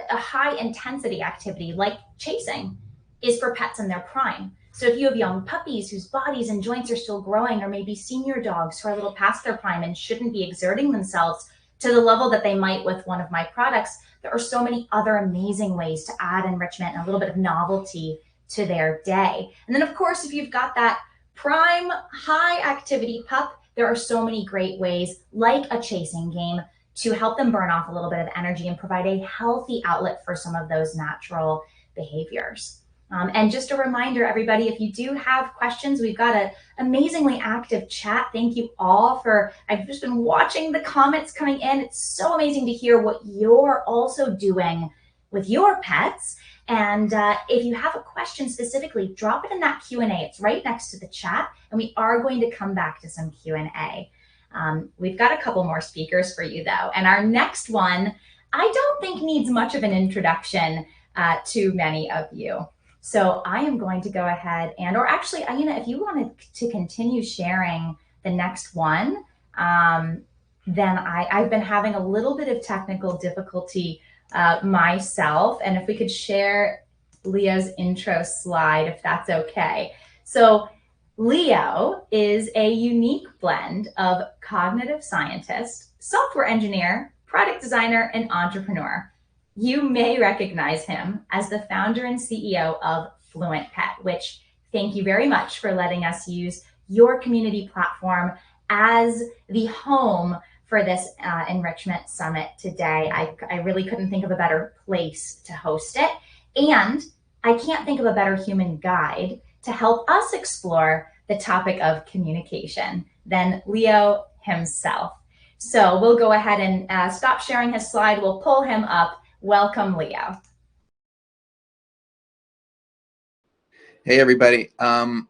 high intensity activity like chasing is for pets in their prime. So if you have young puppies whose bodies and joints are still growing, or maybe senior dogs who are a little past their prime and shouldn't be exerting themselves to the level that they might with one of my products, there are so many other amazing ways to add enrichment and a little bit of novelty to their day. And then, of course, if you've got that prime high activity pup, there are so many great ways, like a chasing game, to help them burn off a little bit of energy and provide a healthy outlet for some of those natural behaviors. And just a reminder, everybody, if you do have questions, we've got an amazingly active chat. Thank you all for, I've just been watching the comments coming in. It's so amazing to hear what you're also doing with your pets. And if you have a question specifically, drop it in that Q&A. It's right next to the chat, and we are going to come back to some Q&A. We've got a couple more speakers for you, though. And our next one, I don't think needs much of an introduction to many of you. So I am going to go ahead or actually, Aina, if you wanted to continue sharing the next one, then I've been having a little bit of technical difficulty myself. And if we could share Leo's intro slide, if that's okay. So Leo is a unique blend of cognitive scientist, software engineer, product designer, and entrepreneur. You may recognize him as the founder and CEO of FluentPet, which thank you very much for letting us use your community platform as the home for this Enrichment Summit today. I really couldn't think of a better place to host it. And I can't think of a better human guide to help us explore the topic of communication than Leo himself. So we'll go ahead and stop sharing his slide. We'll pull him up. Welcome, Leo. Hey, everybody. I'm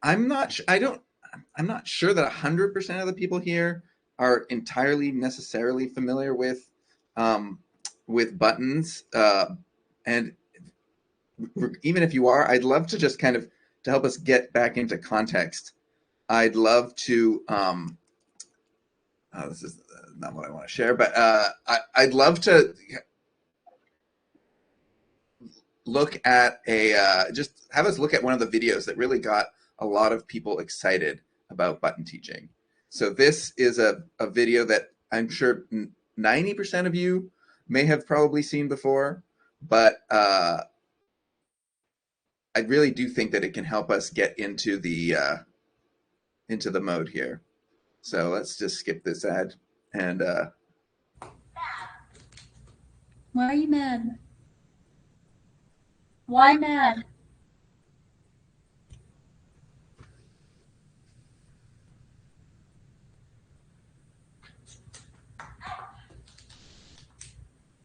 not sure that 100% of the people here are entirely necessarily familiar with buttons, and even if you are, I'd love to just kind of, to help us get back into context, I'd love to, this is not what I want to share, but I'd love to look at just have us look at one of the videos that really got a lot of people excited about button teaching. So this is a video that I'm sure 90% of you may have probably seen before, but I really do think that it can help us get into the mode here. So let's just skip this ad and Why are you mad? Why mad?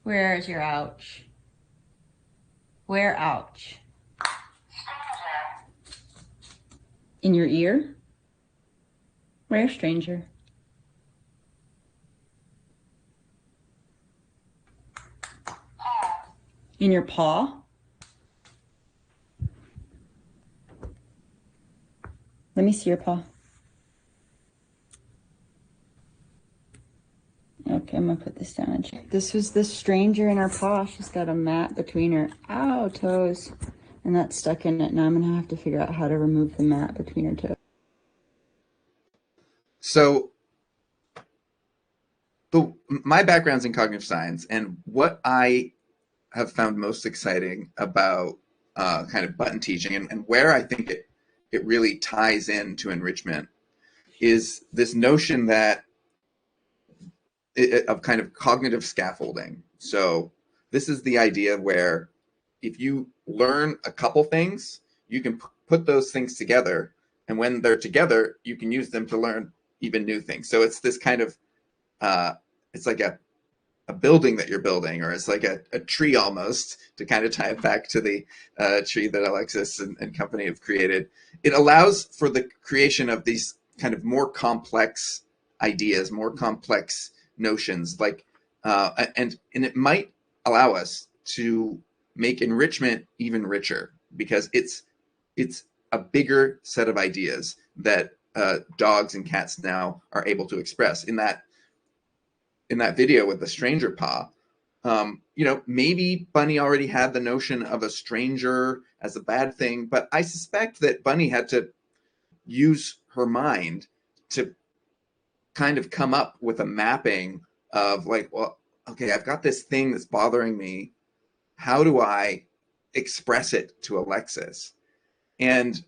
Where is your ouch? Where ouch? In your ear? Where, stranger? In your paw? Let me see your paw. Okay, I'm gonna put this down and check. This was the stranger in her paw. She's got a mat between her toes, and that's stuck in it. Now I'm gonna have to figure out how to remove the mat between her toes. So my background's in cognitive science, and what I have found most exciting about kind of button teaching, and where I think it really ties into enrichment, is this notion that of kind of cognitive scaffolding. So this is the idea where if you learn a couple things, you can put those things together, and when they're together, you can use them to learn even new things. So it's this kind of it's like a building that you're building, or it's like a tree almost, to kind of tie it back to the tree that Alexis and company have created. It allows for the creation of these kind of more complex ideas, more complex notions, like and it might allow us to make enrichment even richer, because it's a bigger set of ideas that dogs and cats now are able to express. In that video with the stranger paw, maybe Bunny already had the notion of a stranger as a bad thing, but I suspect that Bunny had to use her mind to kind of come up with a mapping of like, well, okay, I've got this thing that's bothering me. How do I express it to Alexis? And,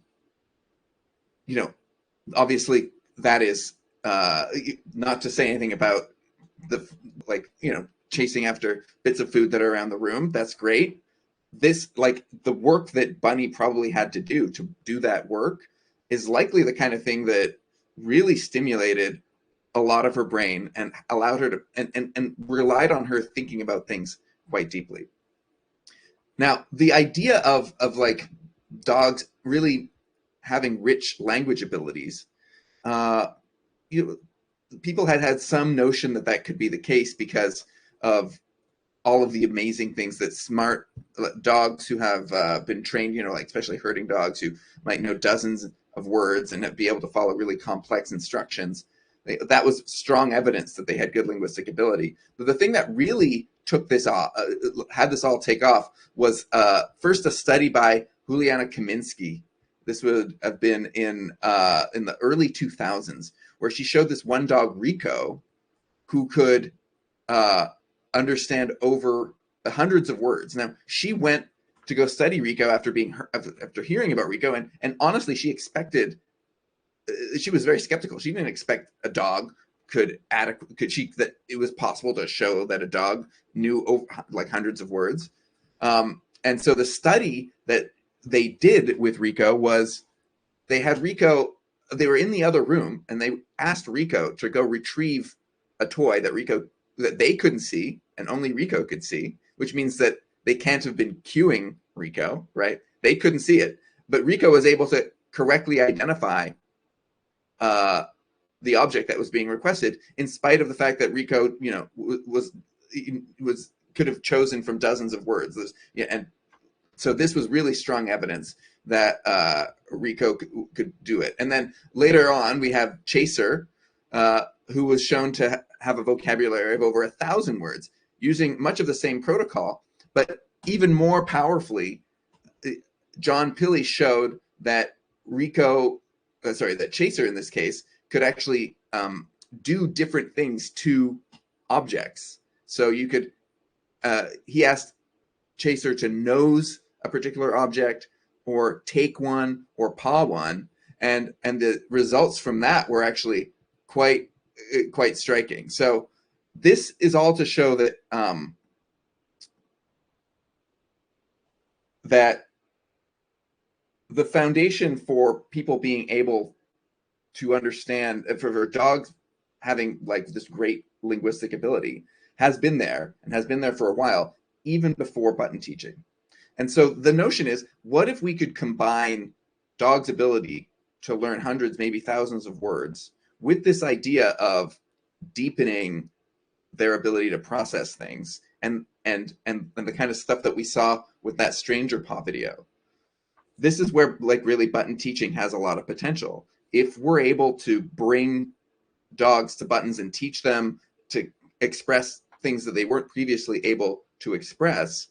obviously that is not to say anything about chasing after bits of food that are around the room. That's great. This, like, the work that Bunny probably had to do that work is likely the kind of thing that really stimulated a lot of her brain and allowed her to and relied on her thinking about things quite deeply. Now, the idea of like dogs really having rich language abilities, people had some notion that could be the case because of all of the amazing things that smart dogs who have been trained, like especially herding dogs who might know dozens of words and be able to follow really complex instructions. That was strong evidence that they had good linguistic ability. But the thing that really took this off, had this all take off, was first a study by Juliana Kaminsky. This would have been in the early 2000s, where she showed this one dog, Rico, who could understand over hundreds of words. Now, she went to go study Rico after hearing about Rico, and honestly, she was very skeptical. She didn't expect a dog that it was possible to show that a dog knew like hundreds of words. And so the study that they did with Rico was they were in the other room, and they asked Rico to go retrieve a toy that they couldn't see and only Rico could see, which means that they can't have been cueing Rico, right? They couldn't see it, but Rico was able to correctly identify the object that was being requested, in spite of the fact that Rico, you know, was could have chosen from dozens of words. And so this was really strong evidence that Rico could do it. And then later on, we have Chaser, who was shown to have a vocabulary of over 1,000 words, using much of the same protocol, but even more powerfully, John Pilley showed that that Chaser in this case could actually do different things to objects. So you could, he asked Chaser to nose a particular object, or take one, or paw one, and the results from that were actually quite striking. So this is all to show that that the foundation for people being able to understand, for dogs having like this great linguistic ability, has been there and has been there for a while, even before button teaching. And so the notion is, what if we could combine dogs' ability to learn hundreds, maybe thousands of words with this idea of deepening their ability to process things, and the kind of stuff that we saw with that stranger paw video. This is where like really button teaching has a lot of potential. If we're able to bring dogs to buttons and teach them to express things that they weren't previously able to express,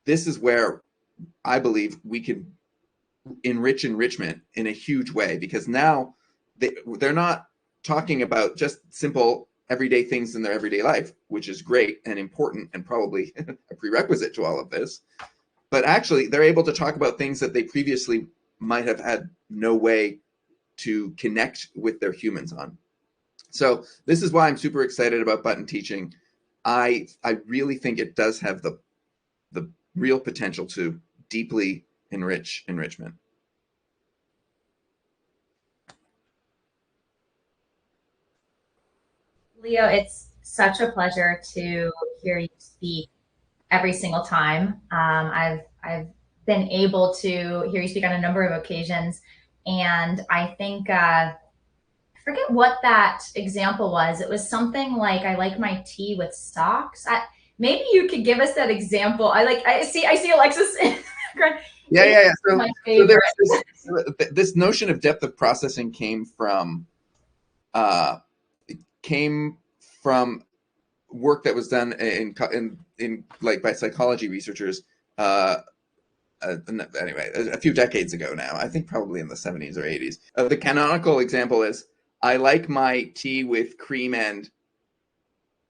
this is where I believe we can enrich enrichment in a huge way, because now they're not talking about just simple everyday things in their everyday life, which is great and important and probably a prerequisite to all of this. But actually, they're able to talk about things that they previously might have had no way to connect with their humans on. So this is why I'm super excited about button teaching. I really think it does have the real potential to deeply enrich enrichment. Leo, it's such a pleasure to hear you speak every single time. I've been able to hear you speak on a number of occasions, and I think I forget what that example was. It was something like, "I like my tea with socks." Maybe you could give us that example. I see Alexis. Yeah. So, my favorite. So this notion of depth of processing came from work that was done in like by psychology researchers. Anyway, a few decades ago now. I think probably in the 70s or 80s. The canonical example is, "I like my tea with cream and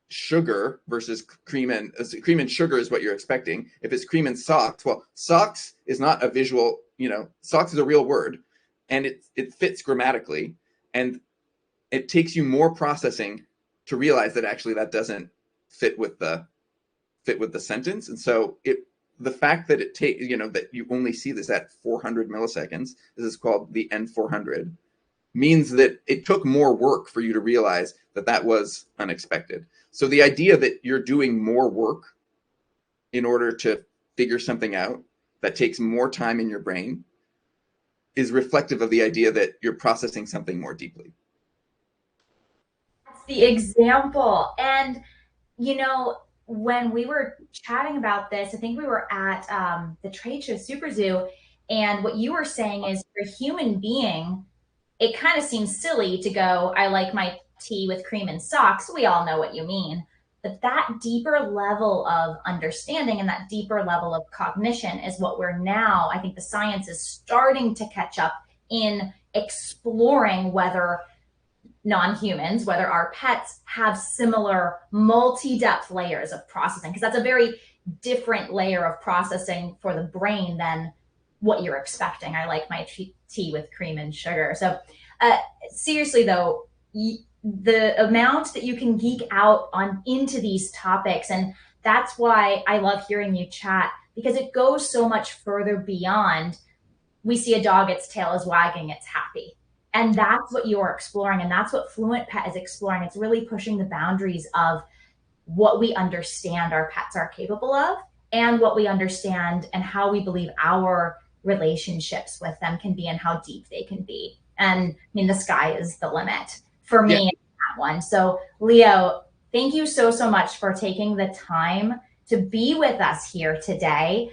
sugar," versus cream and sugar is what you're expecting. If it's cream and socks, well, socks is not a visual, socks is a real word, and it fits grammatically, and it takes you more processing to realize that actually that doesn't fit with the sentence. And so the fact that it takes, that you only see this at 400 milliseconds, this is called the N400, means that it took more work for you to realize that that was unexpected. So the idea that you're doing more work in order to figure something out that takes more time in your brain is reflective of the idea that you're processing something more deeply. That's the example. And, when we were chatting about this, I think we were at the trade show Super Zoo, and what you were saying is, for a human being, it kind of seems silly to go, "I like my tea with cream and socks." We all know what you mean. But that deeper level of understanding and that deeper level of cognition is what we're now, I think the science is starting to catch up in exploring, whether non-humans, whether our pets have similar multi-depth layers of processing, because that's a very different layer of processing for the brain than what you're expecting. "I like my tea with cream and sugar." So seriously though, the amount that you can geek out on into these topics, and that's why I love hearing you chat, because it goes so much further beyond, we see a dog, its tail is wagging, it's happy. And that's what you're exploring, and that's what FluentPet is exploring. It's really pushing the boundaries of what we understand our pets are capable of, and what we understand and how we believe our relationships with them can be, and how deep they can be. And I mean, the sky is the limit. for me in that one. So Leo, thank you so much for taking the time to be with us here today.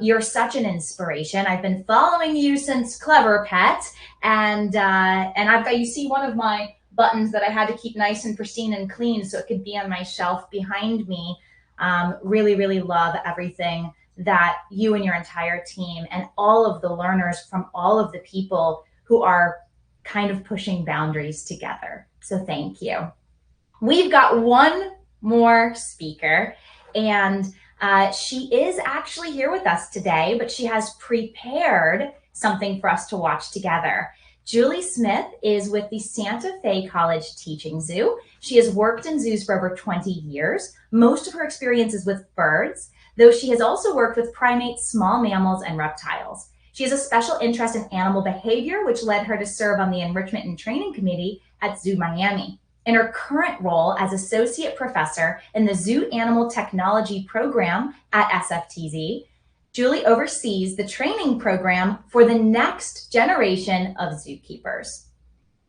You're such an inspiration. I've been following you since FluentPet, and I've got, you see one of my buttons that I had to keep nice and pristine and clean so it could be on my shelf behind me. Really love everything that you and your entire team and all of the learners from all of the people who are kind of pushing boundaries together. So thank you. We've got one more speaker, and she is actually here with us today, but she has prepared something for us to watch together. Julie Smith is with the Santa Fe College Teaching Zoo. She has worked in zoos for over 20 years. Most of her experience is with birds, though she has also worked with primates, small mammals, and reptiles. She has a special interest in animal behavior, which led her to serve on the Enrichment and Training Committee at Zoo Miami. In her current role as associate professor in the Zoo Animal Technology Program at SFTZ, Julie oversees the training program for the next generation of zookeepers.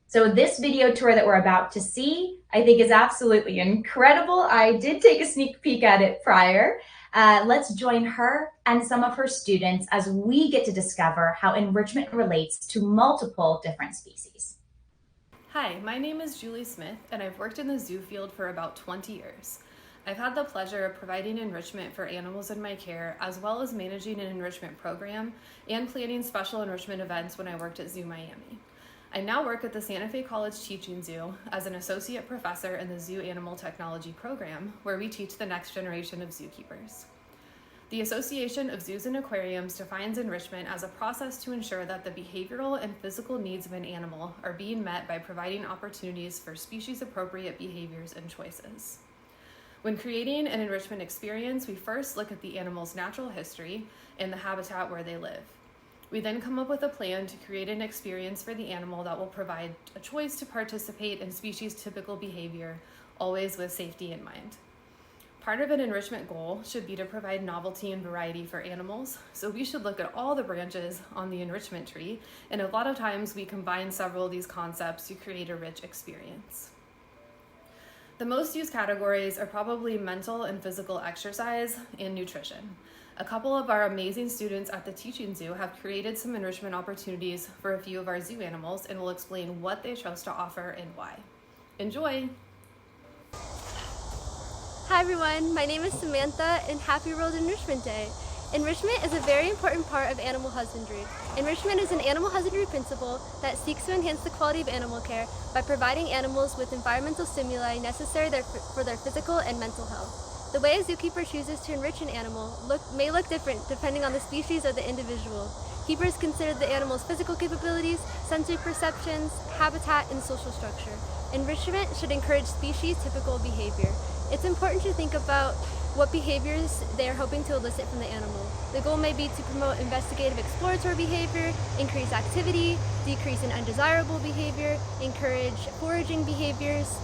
So this video tour that we're about to see, I think, is absolutely incredible. I did take a sneak peek at it prior. Let's join her and some of her students as we get to discover how enrichment relates to multiple different species. Hi, my name is Julie Smith, and I've worked in the zoo field for about 20 years. I've had the pleasure of providing enrichment for animals in my care, as well as managing an enrichment program and planning special enrichment events when I worked at Zoo Miami. I now work at the Santa Fe College Teaching Zoo as an associate professor in the Zoo Animal Technology Program, where we teach the next generation of zookeepers. The Association of Zoos and Aquariums defines enrichment as a process to ensure that the behavioral and physical needs of an animal are being met by providing opportunities for species-appropriate behaviors and choices. When creating an enrichment experience, we first look at the animal's natural history and the habitat where they live. We then come up with a plan to create an experience for the animal that will provide a choice to participate in species-typical behavior, always with safety in mind. Part of an enrichment goal should be to provide novelty and variety for animals, so we should look at all the branches on the enrichment tree, and a lot of times we combine several of these concepts to create a rich experience. The most used categories are probably mental and physical exercise and nutrition. A couple of our amazing students at the Teaching Zoo have created some enrichment opportunities for a few of our zoo animals, and will explain what they chose to offer and why. Enjoy! Hi everyone, my name is Samantha and happy World Enrichment Day. Enrichment is a very important part of animal husbandry. Enrichment is an animal husbandry principle that seeks to enhance the quality of animal care by providing animals with environmental stimuli necessary for their physical and mental health. The way a zookeeper chooses to enrich an animal may look different depending on the species or the individual. Keepers consider the animal's physical capabilities, sensory perceptions, habitat, and social structure. Enrichment should encourage species-typical behavior. It's important to think about what behaviors they are hoping to elicit from the animal. The goal may be to promote investigative exploratory behavior, increase activity, decrease in undesirable behavior, encourage foraging behaviors,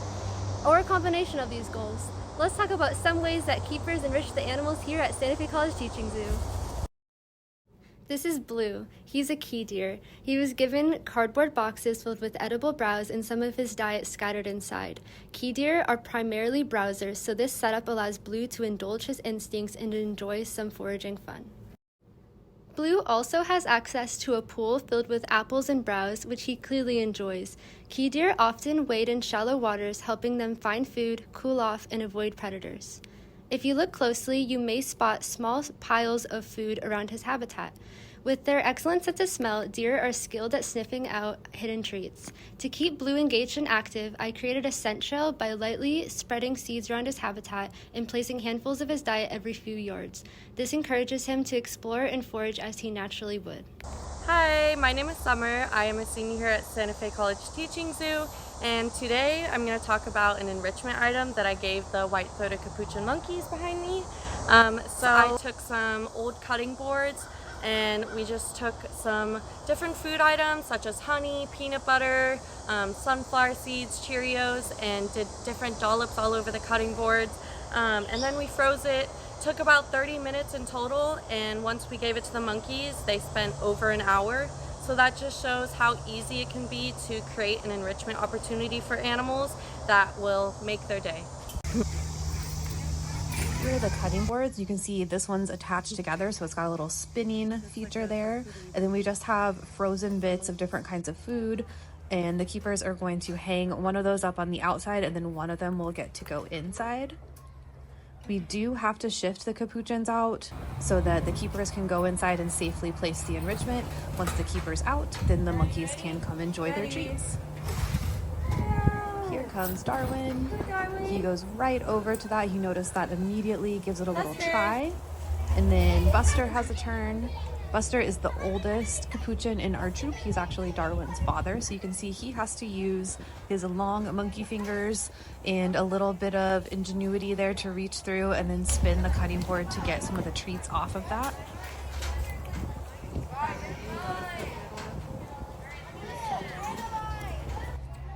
or a combination of these goals. Let's talk about some ways that keepers enrich the animals here at Santa Fe College Teaching Zoo. This is Blue. He's a key deer. He was given cardboard boxes filled with edible browse and some of his diet scattered inside. Key deer are primarily browsers, so this setup allows Blue to indulge his instincts and enjoy some foraging fun. Blue also has access to a pool filled with apples and browse, which he clearly enjoys. Key deer often wade in shallow waters, helping them find food, cool off, and avoid predators. If you look closely, you may spot small piles of food around his habitat. With their excellent sense of smell, deer are skilled at sniffing out hidden treats. To keep Blue engaged and active, I created a scent trail by lightly spreading seeds around his habitat and placing handfuls of his diet every few yards. This encourages him to explore and forage as he naturally would. Hi, my name is Summer. I am a senior here at Santa Fe College Teaching Zoo, and today I'm going to talk about an enrichment item that I gave the white-throated capuchin monkeys behind me. So I took some old cutting boards, and we just took some different food items such as honey, peanut butter, sunflower seeds, Cheerios, and did different dollops all over the cutting boards. And then we froze it. Took about 30 minutes in total, and once we gave it to the monkeys, they spent over an hour. So that just shows how easy it can be to create an enrichment opportunity for animals that will make their day. Here are the cutting boards. You can see this one's attached together, so it's got a little spinning feature there. And then we just have frozen bits of different kinds of food, and the keepers are going to hang one of those up on the outside, and then one of them will get to go inside. We do have to shift the capuchins out so that the keepers can go inside and safely place the enrichment. Once the keeper's out, then the monkeys can come enjoy their treats. Here comes Darwin. He goes right over to that. You notice that immediately, gives it a little try. And then Buster has a turn. Buster is the oldest capuchin in our troop. He's actually Darwin's father. So you can see he has to use his long monkey fingers and a little bit of ingenuity there to reach through and then spin the cutting board to get some of the treats off of that.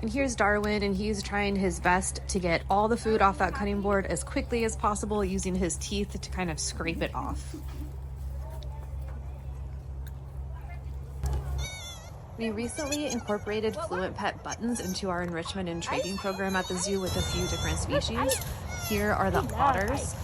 And here's Darwin, and he's trying his best to get all the food off that cutting board as quickly as possible, using his teeth to kind of scrape it off. We recently incorporated FluentPet buttons into our enrichment and trading program at the zoo with a few different species. Here are the otters,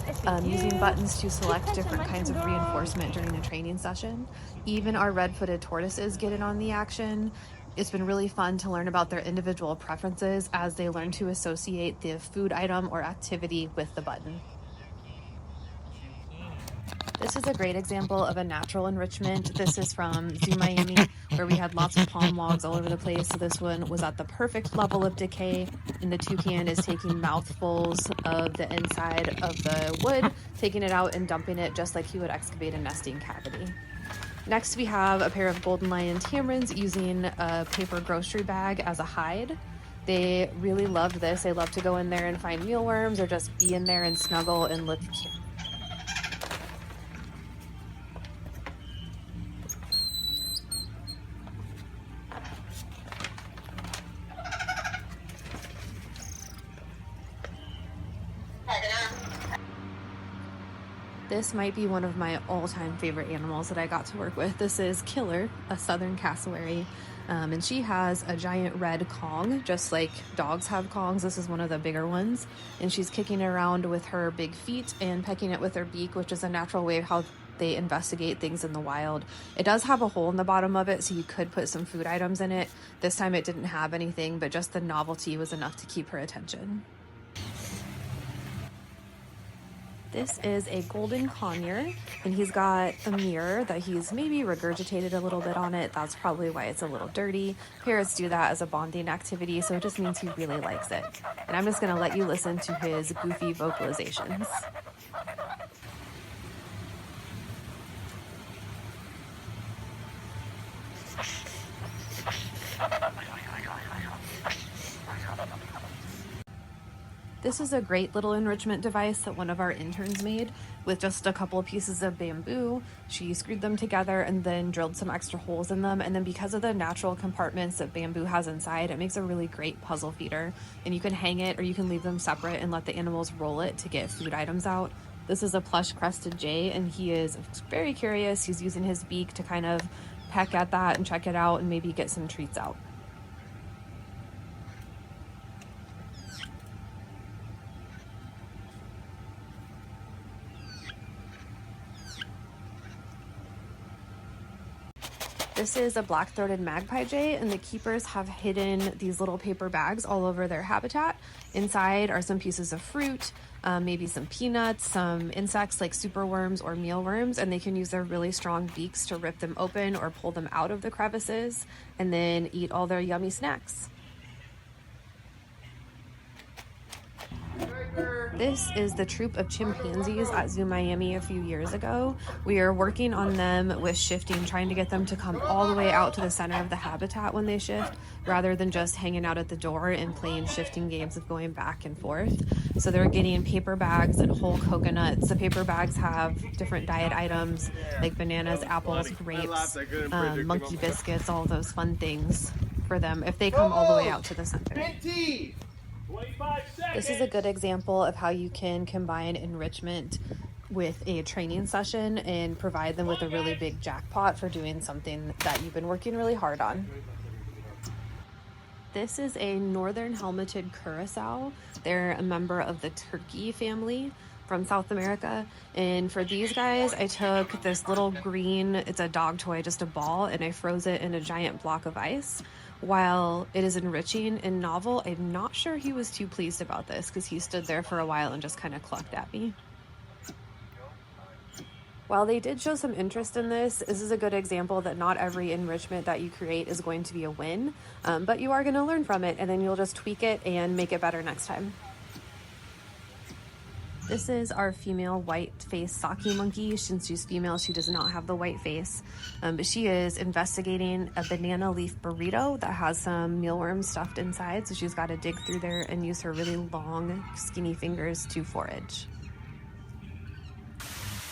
using buttons to select different kinds of reinforcement during a training session. Even our red-footed tortoises get in on the action. It's been really fun to learn about their individual preferences as they learn to associate the food item or activity with the button. This is a great example of a natural enrichment. This is from Zoo Miami, where we had lots of palm logs all over the place. So this one was at the perfect level of decay, and the toucan is taking mouthfuls of the inside of the wood, taking it out and dumping it just like he would excavate a nesting cavity. Next, we have a pair of golden lion tamarins using a paper grocery bag as a hide. They really loved this. They love to go in there and find mealworms or just be in there and snuggle and live cute. This might be one of my all-time favorite animals that I got to work with. This is Killer, a southern cassowary, and she has a giant red Kong, just like dogs have Kongs. This is one of the bigger ones, and she's kicking it around with her big feet and pecking it with her beak, which is a natural way of how they investigate things in the wild. It does have a hole in the bottom of it, so you could put some food items in it. This time it didn't have anything, but just the novelty was enough to keep her attention. This is a golden conure, and he's got a mirror that he's maybe regurgitated a little bit on it. That's probably why it's a little dirty. Parrots do that as a bonding activity, so it just means he really likes it. And I'm just going to let you listen to his goofy vocalizations. This is a great little enrichment device that one of our interns made with just a couple of pieces of bamboo. She screwed them together and then drilled some extra holes in them. And then because of the natural compartments that bamboo has inside, it makes a really great puzzle feeder. And you can hang it or you can leave them separate and let the animals roll it to get food items out. This is a plush crested jay, and he is very curious. He's using his beak to kind of peck at that and check it out and maybe get some treats out. This is a black-throated magpie jay, and the keepers have hidden these little paper bags all over their habitat. Inside are some pieces of fruit, maybe some peanuts, some insects like superworms or mealworms, and they can use their really strong beaks to rip them open or pull them out of the crevices and then eat all their yummy snacks. This is the troop of chimpanzees at Zoo Miami a few years ago. We are working on them with shifting, trying to get them to come all the way out to the center of the habitat when they shift, rather than just hanging out at the door and playing shifting games of going back and forth. So they're getting paper bags and whole coconuts. The paper bags have different diet items like bananas, apples, grapes, monkey biscuits, all those fun things for them if they come all the way out to the center. This is a good example of how you can combine enrichment with a training session and provide them with a really big jackpot for doing something that you've been working really hard on. This is a northern helmeted curassow. They're a member of the turkey family from South America. And for these guys, I took this little green, it's a dog toy, just a ball, and I froze it in a giant block of ice. While it is enriching and novel, I'm not sure he was too pleased about this because he stood there for a while and just kind of clucked at me. While they did show some interest in this is a good example that not every enrichment that you create is going to be a win, but you are going to learn from it, and then you'll just tweak it and make it better next time. This is our female white-faced Saki monkey. Since she's female, she does not have the white face, but she is investigating a banana leaf burrito that has some mealworms stuffed inside, so she's got to dig through there and use her really long, skinny fingers to forage.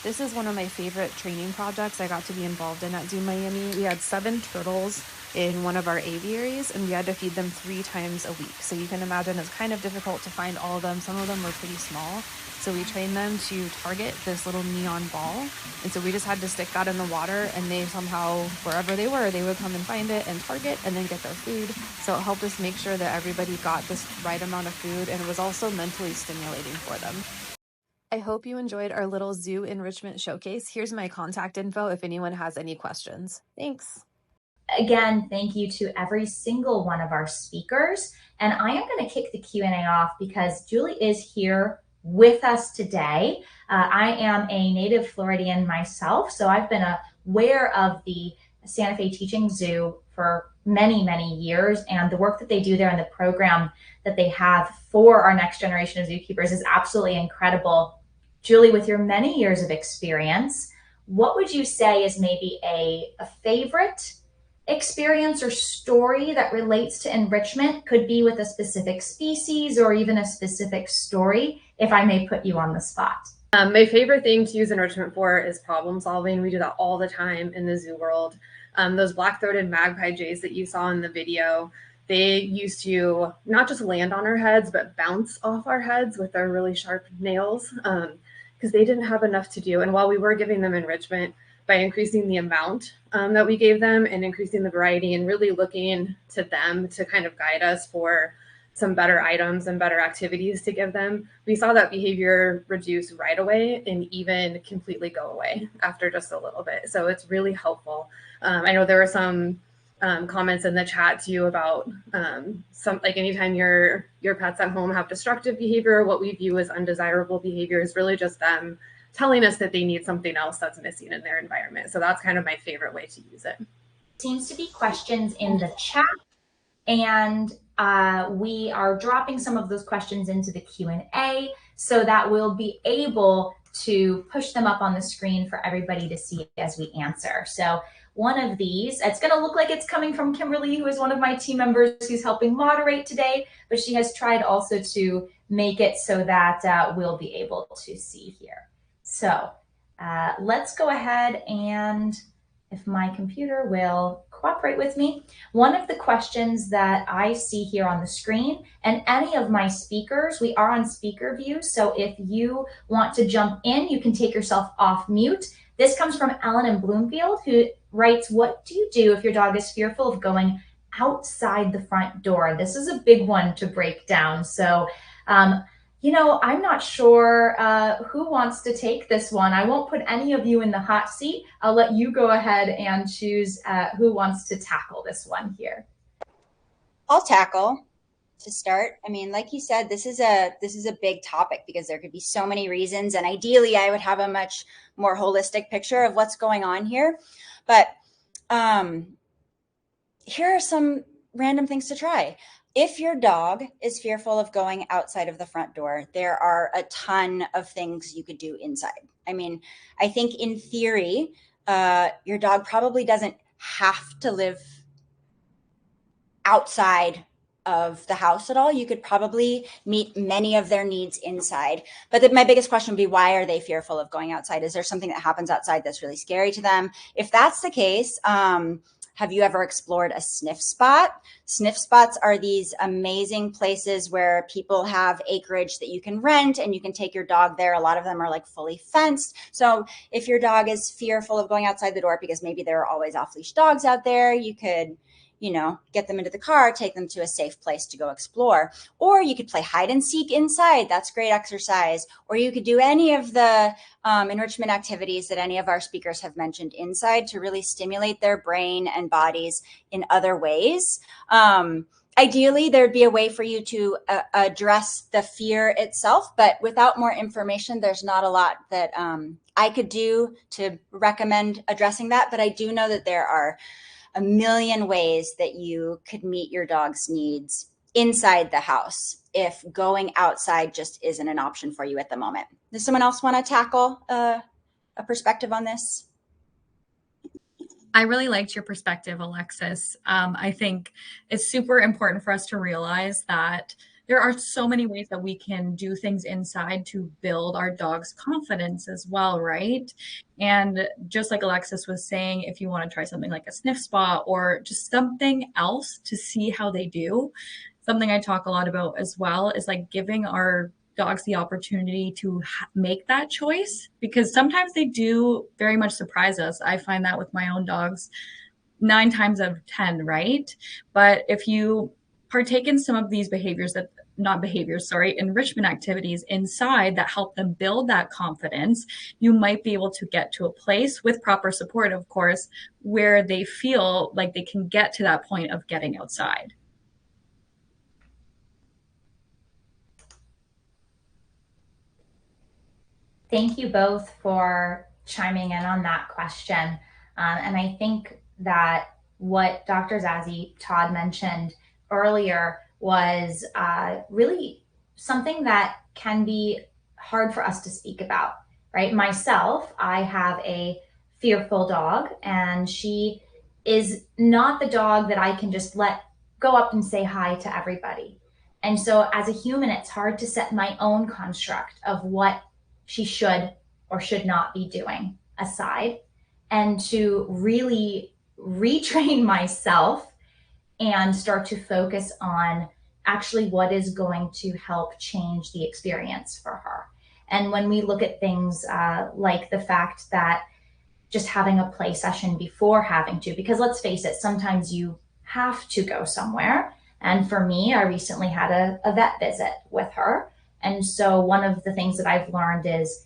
This is one of my favorite training projects I got to be involved in at Zoo Miami. We had 7 turtles in one of our aviaries, and we had to feed them 3 times a week. So you can imagine it's kind of difficult to find all of them. Some of them were pretty small. So we trained them to target this little neon ball. And so we just had to stick that in the water, and they somehow, wherever they were, they would come and find it and target and then get their food. So it helped us make sure that everybody got this right amount of food, and it was also mentally stimulating for them. I hope you enjoyed our little zoo enrichment showcase. Here's my contact info if anyone has any questions. Thanks. Again, thank you to every single one of our speakers. And I am going to kick the Q&A off because Julie is here with us today. I am a native Floridian myself, so I've been aware of the Santa Fe Teaching Zoo for many, many years, and the work that they do there and the program that they have for our next generation of zookeepers is absolutely incredible. Julie, with your many years of experience, what would you say is maybe a favorite experience or story that relates to enrichment? Could be with a specific species or even a specific story, if I may put you on the spot. My favorite thing to use enrichment for is problem solving. We do that all the time in the zoo world. Those black-throated magpie jays that you saw in the video, they used to not just land on our heads, but bounce off our heads with their really sharp nails because they didn't have enough to do. And while we were giving them enrichment, by increasing the amount that we gave them and increasing the variety and really looking to them to kind of guide us for some better items and better activities to give them, we saw that behavior reduce right away and even completely go away after just a little bit. So it's really helpful. I know there were some comments in the chat too about some, like anytime your pets at home have destructive behavior, what we view as undesirable behavior is really just them telling us that they need something else that's missing in their environment. So that's kind of my favorite way to use it. Seems to be questions in the chat, and we are dropping some of those questions into the Q&A so that we'll be able to push them up on the screen for everybody to see as we answer. So one of these, it's going to look like it's coming from Kimberly, who is one of my team members who's helping moderate today, but she has tried also to make it so that we'll be able to see here. So let's go ahead, and if my computer will cooperate with me, one of the questions that I see here on the screen, and any of my speakers, we are on speaker view, so if you want to jump in, you can take yourself off mute. This comes from Ellen in Bloomfield, who writes, what do you do if your dog is fearful of going outside the front door? This is a big one to break down. So, you know, I'm not sure who wants to take this one. I won't put any of you in the hot seat. I'll let you go ahead and choose who wants to tackle this one here. I'll tackle to start. I mean, like you said, this is a big topic because there could be so many reasons, and ideally I would have a much more holistic picture of what's going on here. But here are some random things to try. If your dog is fearful of going outside of the front door, there are a ton of things you could do inside. I mean, I think in theory, your dog probably doesn't have to live outside of the house at all. You could probably meet many of their needs inside. But my biggest question would be, why are they fearful of going outside? Is there something that happens outside that's really scary to them? If that's the case, Have you ever explored a sniff spot? Sniff spots are these amazing places where people have acreage that you can rent and you can take your dog there. A lot of them are like fully fenced. So if your dog is fearful of going outside the door because maybe there are always off-leash dogs out there, you could, you know, get them into the car, take them to a safe place to go explore. Or you could play hide and seek inside. That's great exercise. Or you could do any of the enrichment activities that any of our speakers have mentioned inside to really stimulate their brain and bodies in other ways. Ideally, there'd be a way for you to address the fear itself, but without more information, there's not a lot that I could do to recommend addressing that. But I do know that there are a million ways that you could meet your dog's needs inside the house if going outside just isn't an option for you at the moment. Does someone else want to tackle a perspective on this? I really liked your perspective, Alexis. I think it's super important for us to realize that there are so many ways that we can do things inside to build our dog's confidence as well, right? And just like Alexis was saying, if you want to try something like a sniff spot or just something else to see how they do, something I talk a lot about as well is like giving our dogs the opportunity to make that choice, because sometimes they do very much surprise us. I find that with my own dogs 9 times out of 10, right? But if you partake in some of these enrichment activities inside that help them build that confidence, you might be able to get to a place with proper support, of course, where they feel like they can get to that point of getting outside. Thank you both for chiming in on that question. And I think that what Dr. Zazie Todd mentioned earlier was really something that can be hard for us to speak about, right? Myself, I have a fearful dog, and she is not the dog that I can just let go up and say hi to everybody. And so as a human, it's hard to set my own construct of what she should or should not be doing aside, and to really retrain myself and start to focus on actually what is going to help change the experience for her. And when we look at things like the fact that just having a play session before having to, because let's face it, sometimes you have to go somewhere. And for me, I recently had a vet visit with her. And so one of the things that I've learned is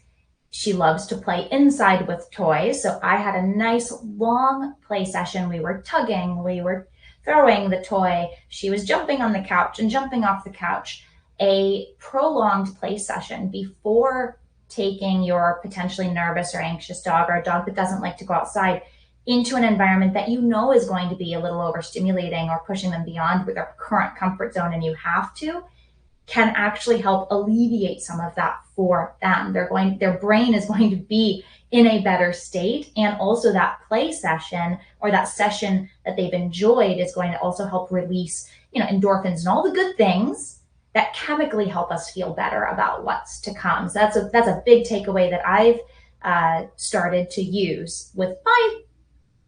she loves to play inside with toys. So I had a nice long play session. We were tugging, we were throwing the toy. She was jumping on the couch and jumping off the couch. A prolonged play session before taking your potentially nervous or anxious dog, or a dog that doesn't like to go outside, into an environment that you know is going to be a little overstimulating or pushing them beyond their current comfort zone, and you have to, can actually help alleviate some of that for them. Their brain is going to be in a better state, and also that play session or that session that they've enjoyed is going to also help release, endorphins and all the good things that chemically help us feel better about what's to come. So that's a big takeaway that I've started to use with my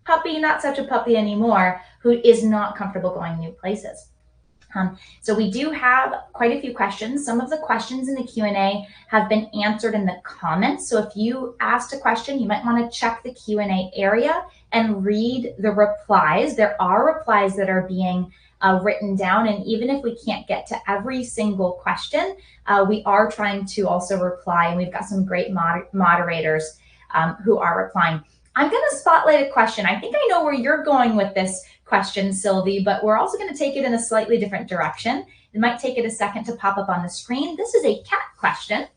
puppy, not such a puppy anymore, who is not comfortable going new places. So we do have quite a few questions. Some of the questions in the Q&A have been answered in the comments. So if you asked a question, you might want to check the Q&A area and read the replies. There are replies that are being written down. And even if we can't get to every single question, we are trying to also reply. And we've got some great moderators who are replying. I'm going to spotlight a question. I think I know where you're going with this question, Sylvie, but we're also going to take it in a slightly different direction. It might take it a second to pop up on the screen. This is a cat question.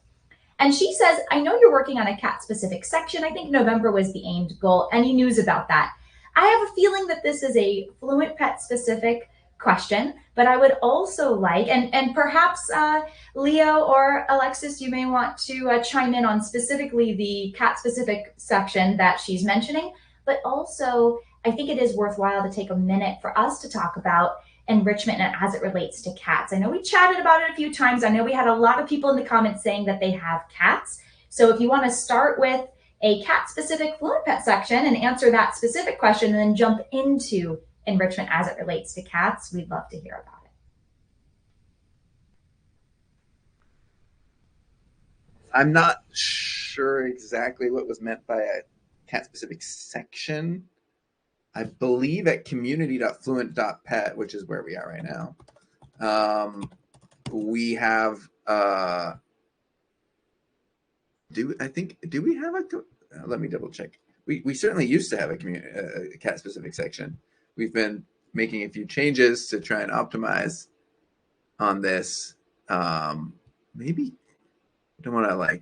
And she says, I know you're working on a cat-specific section. I think November was the aimed goal. Any news about that? I have a feeling that this is a FluentPet specific question, but I would also like, and perhaps Leo or Alexis, you may want to chime in on specifically the cat-specific section that she's mentioning, but also I think it is worthwhile to take a minute for us to talk about enrichment as it relates to cats. I know we chatted about it a few times. I know we had a lot of people in the comments saying that they have cats. So if you want to start with a cat-specific FluentPet section and answer that specific question and then jump into enrichment as it relates to cats, we'd love to hear about it. I'm not sure exactly what was meant by a cat-specific section. I believe at community.fluent.pet, which is where we are right now, we have do we have a let me double check. We certainly used to have a cat specific section. We've been making a few changes to try and optimize on this. Maybe I don't want to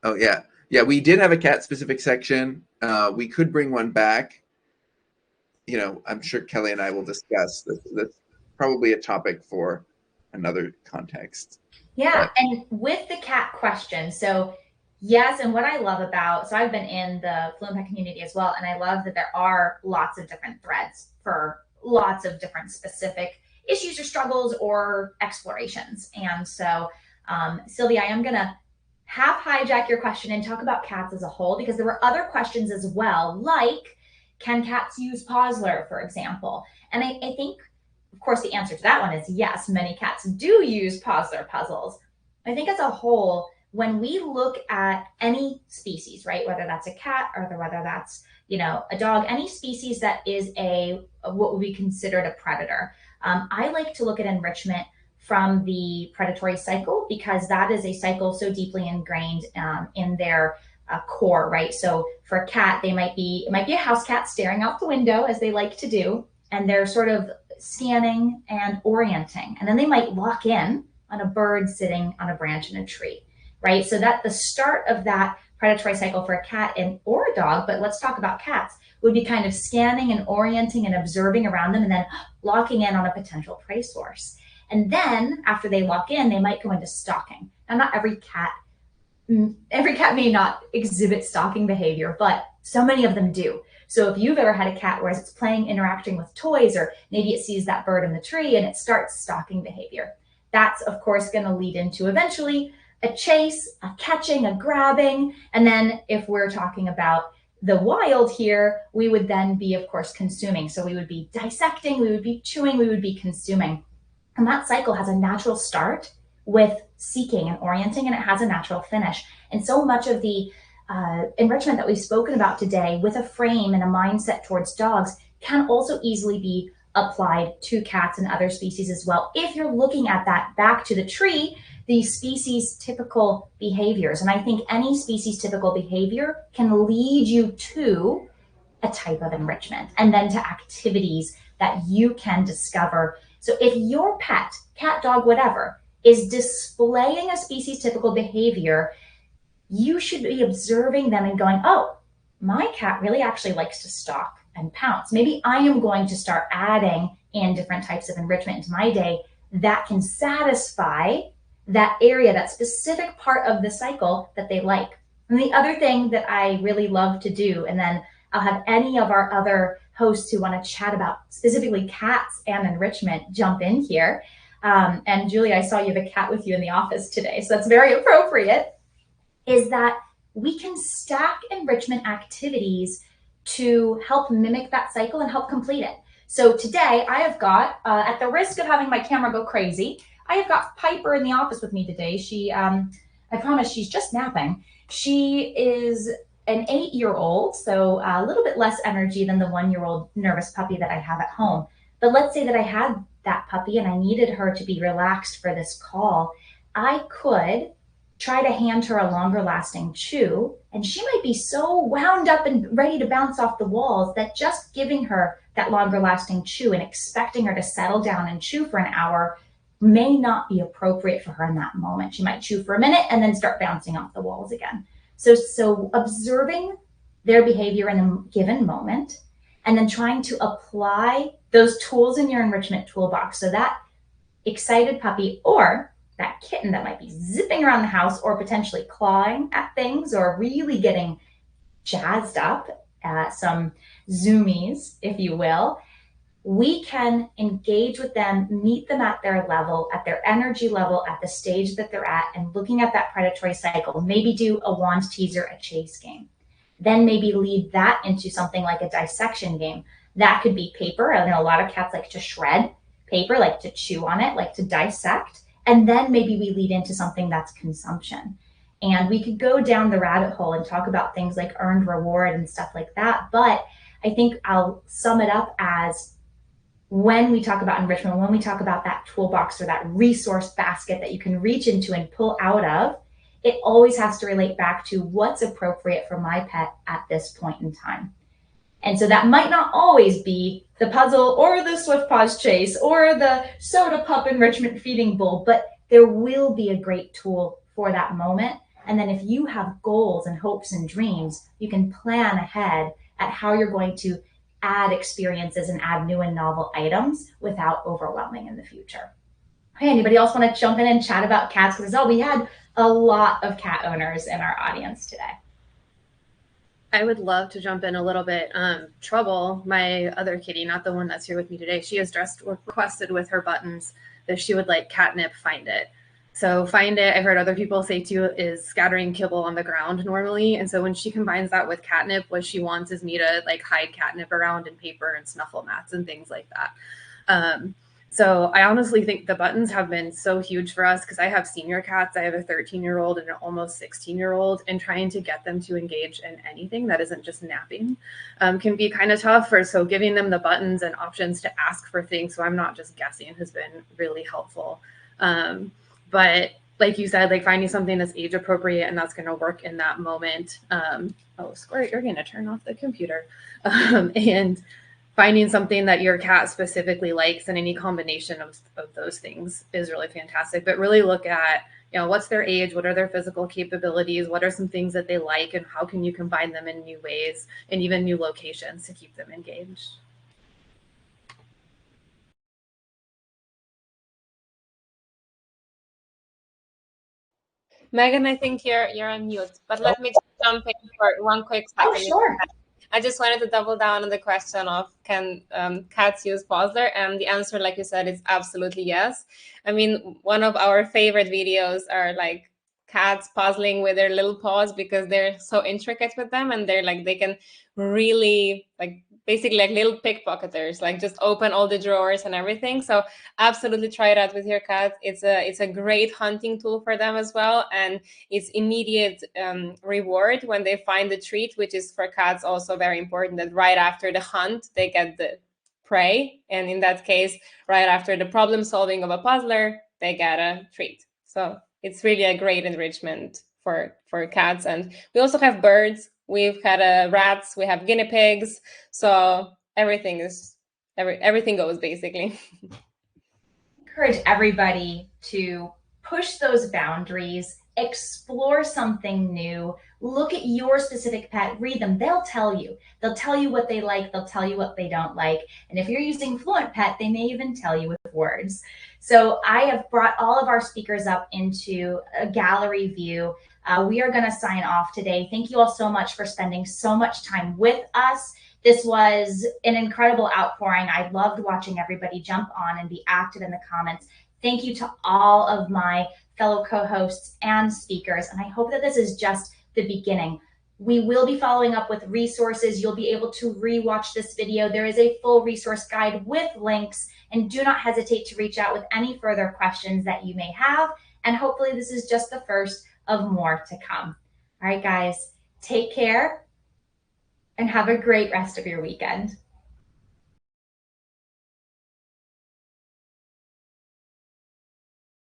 oh yeah, we did have a cat specific section. We could bring one back. I'm sure Kelly and I will discuss this. That's probably a topic for another context. Yeah, and with the cat question, so yes, and what I love so I've been in the FluentPet community as well, and I love that there are lots of different threads for lots of different specific issues or struggles or explorations. And so, Sylvia, I am going to half hijack your question and talk about cats as a whole, because there were other questions as well, like, can cats use Pawzler, for example? And I think, of course, the answer to that one is yes, many cats do use Pawzler puzzles. I think as a whole, when we look at any species, right, whether that's a cat or whether that's, a dog, any species that is what would be considered a predator, I like to look at enrichment from the predatory cycle, because that is a cycle so deeply ingrained in their core, right? So for a cat, it might be a house cat staring out the window, as they like to do, and they're sort of scanning and orienting, and then they might lock in on a bird sitting on a branch in a tree, right? So that the start of that predatory cycle for a cat or a dog, but let's talk about cats, would be kind of scanning and orienting and observing around them, and then locking in on a potential prey source. And then after they lock in, they might go into stalking. Now, not every cat may not exhibit stalking behavior, but so many of them do. So if you've ever had a cat where it's playing, interacting with toys, or maybe it sees that bird in the tree and it starts stalking behavior, that's of course going to lead into eventually a chase, a catching, a grabbing. And then if we're talking about the wild here, we would then be, of course, consuming. So we would be dissecting, we would be chewing, we would be consuming. And that cycle has a natural start with seeking and orienting, and it has a natural finish. And so much of the enrichment that we've spoken about today with a frame and a mindset towards dogs can also easily be applied to cats and other species as well. If you're looking at that back to the tree, the species typical behaviors. And I think any species typical behavior can lead you to a type of enrichment and then to activities that you can discover. So if your pet, cat, dog, whatever, is displaying a species typical behavior, you should be observing them and going, oh, my cat really actually likes to stalk and pounce. Maybe I am going to start adding in different types of enrichment into my day that can satisfy that area, that specific part of the cycle that they like. And the other thing that I really love to do, and then I'll have any of our other hosts who want to chat about specifically cats and enrichment jump in here. And Julie, I saw you have a cat with you in the office today, so that's very appropriate, is that we can stack enrichment activities to help mimic that cycle and help complete it. So today I have got, at the risk of having my camera go crazy, I have got Piper in the office with me today. She, I promise she's just napping. She is an 8-year-old, so a little bit less energy than the 1-year-old nervous puppy that I have at home. But let's say that I had that puppy and I needed her to be relaxed for this call. I could try to hand her a longer lasting chew, and she might be so wound up and ready to bounce off the walls that just giving her that longer lasting chew and expecting her to settle down and chew for an hour may not be appropriate for her in that moment. She might chew for a minute and then start bouncing off the walls again. So observing their behavior in a given moment, and then trying to apply those tools in your enrichment toolbox. So that excited puppy or that kitten that might be zipping around the house or potentially clawing at things or really getting jazzed up, some zoomies, if you will, we can engage with them, meet them at their level, at their energy level, at the stage that they're at, and looking at that predatory cycle, maybe do a wand teaser, a chase game. then maybe lead that into something like a dissection game. That could be paper. I know a lot of cats like to shred paper, like to chew on it, like to dissect. And then maybe we lead into something that's consumption. And we could go down the rabbit hole and talk about things like earned reward and stuff like that. But I think I'll sum it up as, when we talk about enrichment, when we talk about that toolbox or that resource basket that you can reach into and pull out of, it always has to relate back to what's appropriate for my pet at this point in time. And so that might not always be the puzzle or the SwiftPaws chase or the soda pup enrichment feeding bowl, but there will be a great tool for that moment. And then if you have goals and hopes and dreams, you can plan ahead at how you're going to add experiences and add new and novel items without overwhelming in the future. Hey, anybody else want to jump in and chat about cats? Because we had a lot of cat owners in our audience today. I would love to jump in a little bit. Trouble, my other kitty, not the one that's here with me today, she has requested with her buttons that she would like catnip find it. So find it, I've heard other people say too, is scattering kibble on the ground normally. And so when she combines that with catnip, what she wants is me to like hide catnip around in paper and snuffle mats and things like that. So I honestly think the buttons have been so huge for us because I have senior cats. I have a 13-year-old and an almost 16-year-old, and trying to get them to engage in anything that isn't just napping can be kind of tough. So giving them the buttons and options to ask for things, so I'm not just guessing, has been really helpful. But like you said, like finding something that's age appropriate and that's going to work in that moment. Oh, Squirt, you're going to turn off the computer. And finding something that your cat specifically likes, and any combination of those things is really fantastic. But really look at, what's their age, what are their physical capabilities, what are some things that they like, and how can you combine them in new ways and even new locations to keep them engaged. Megan, I think you're on mute, but let me just jump in for one quick second. Oh, sure. I just wanted to double down on the question of, can cats use Pawzler? And the answer, like you said, is absolutely yes. I mean, one of our favorite videos are like cats puzzling with their little paws because they're so intricate with them, and they're like, they can really like basically like little pickpocketers, like just open all the drawers and everything. So absolutely try it out with your cat. It's a great hunting tool for them as well, and it's immediate reward when they find the treat, which is for cats also very important, that right after the hunt they get the prey, and in that case right after the problem solving of a puzzler they get a treat. So it's really a great enrichment for cats. And we also have birds, we've had rats, we have guinea pigs, so everything goes basically. Encourage everybody to push those boundaries, explore something new, look at your specific pet, read them. They'll tell you what they like, they'll tell you what they don't like. And if you're using FluentPet, they may even tell you with words. So I have brought all of our speakers up into a gallery view. We are going to sign off today. Thank you all so much for spending so much time with us. This was an incredible outpouring. I loved watching everybody jump on and be active in the comments. Thank you to all of my fellow co-hosts and speakers. And I hope that this is just the beginning. We will be following up with resources. You'll be able to rewatch this video. There is a full resource guide with links, and do not hesitate to reach out with any further questions that you may have. And hopefully this is just the first of more to come. All right, guys, take care and have a great rest of your weekend.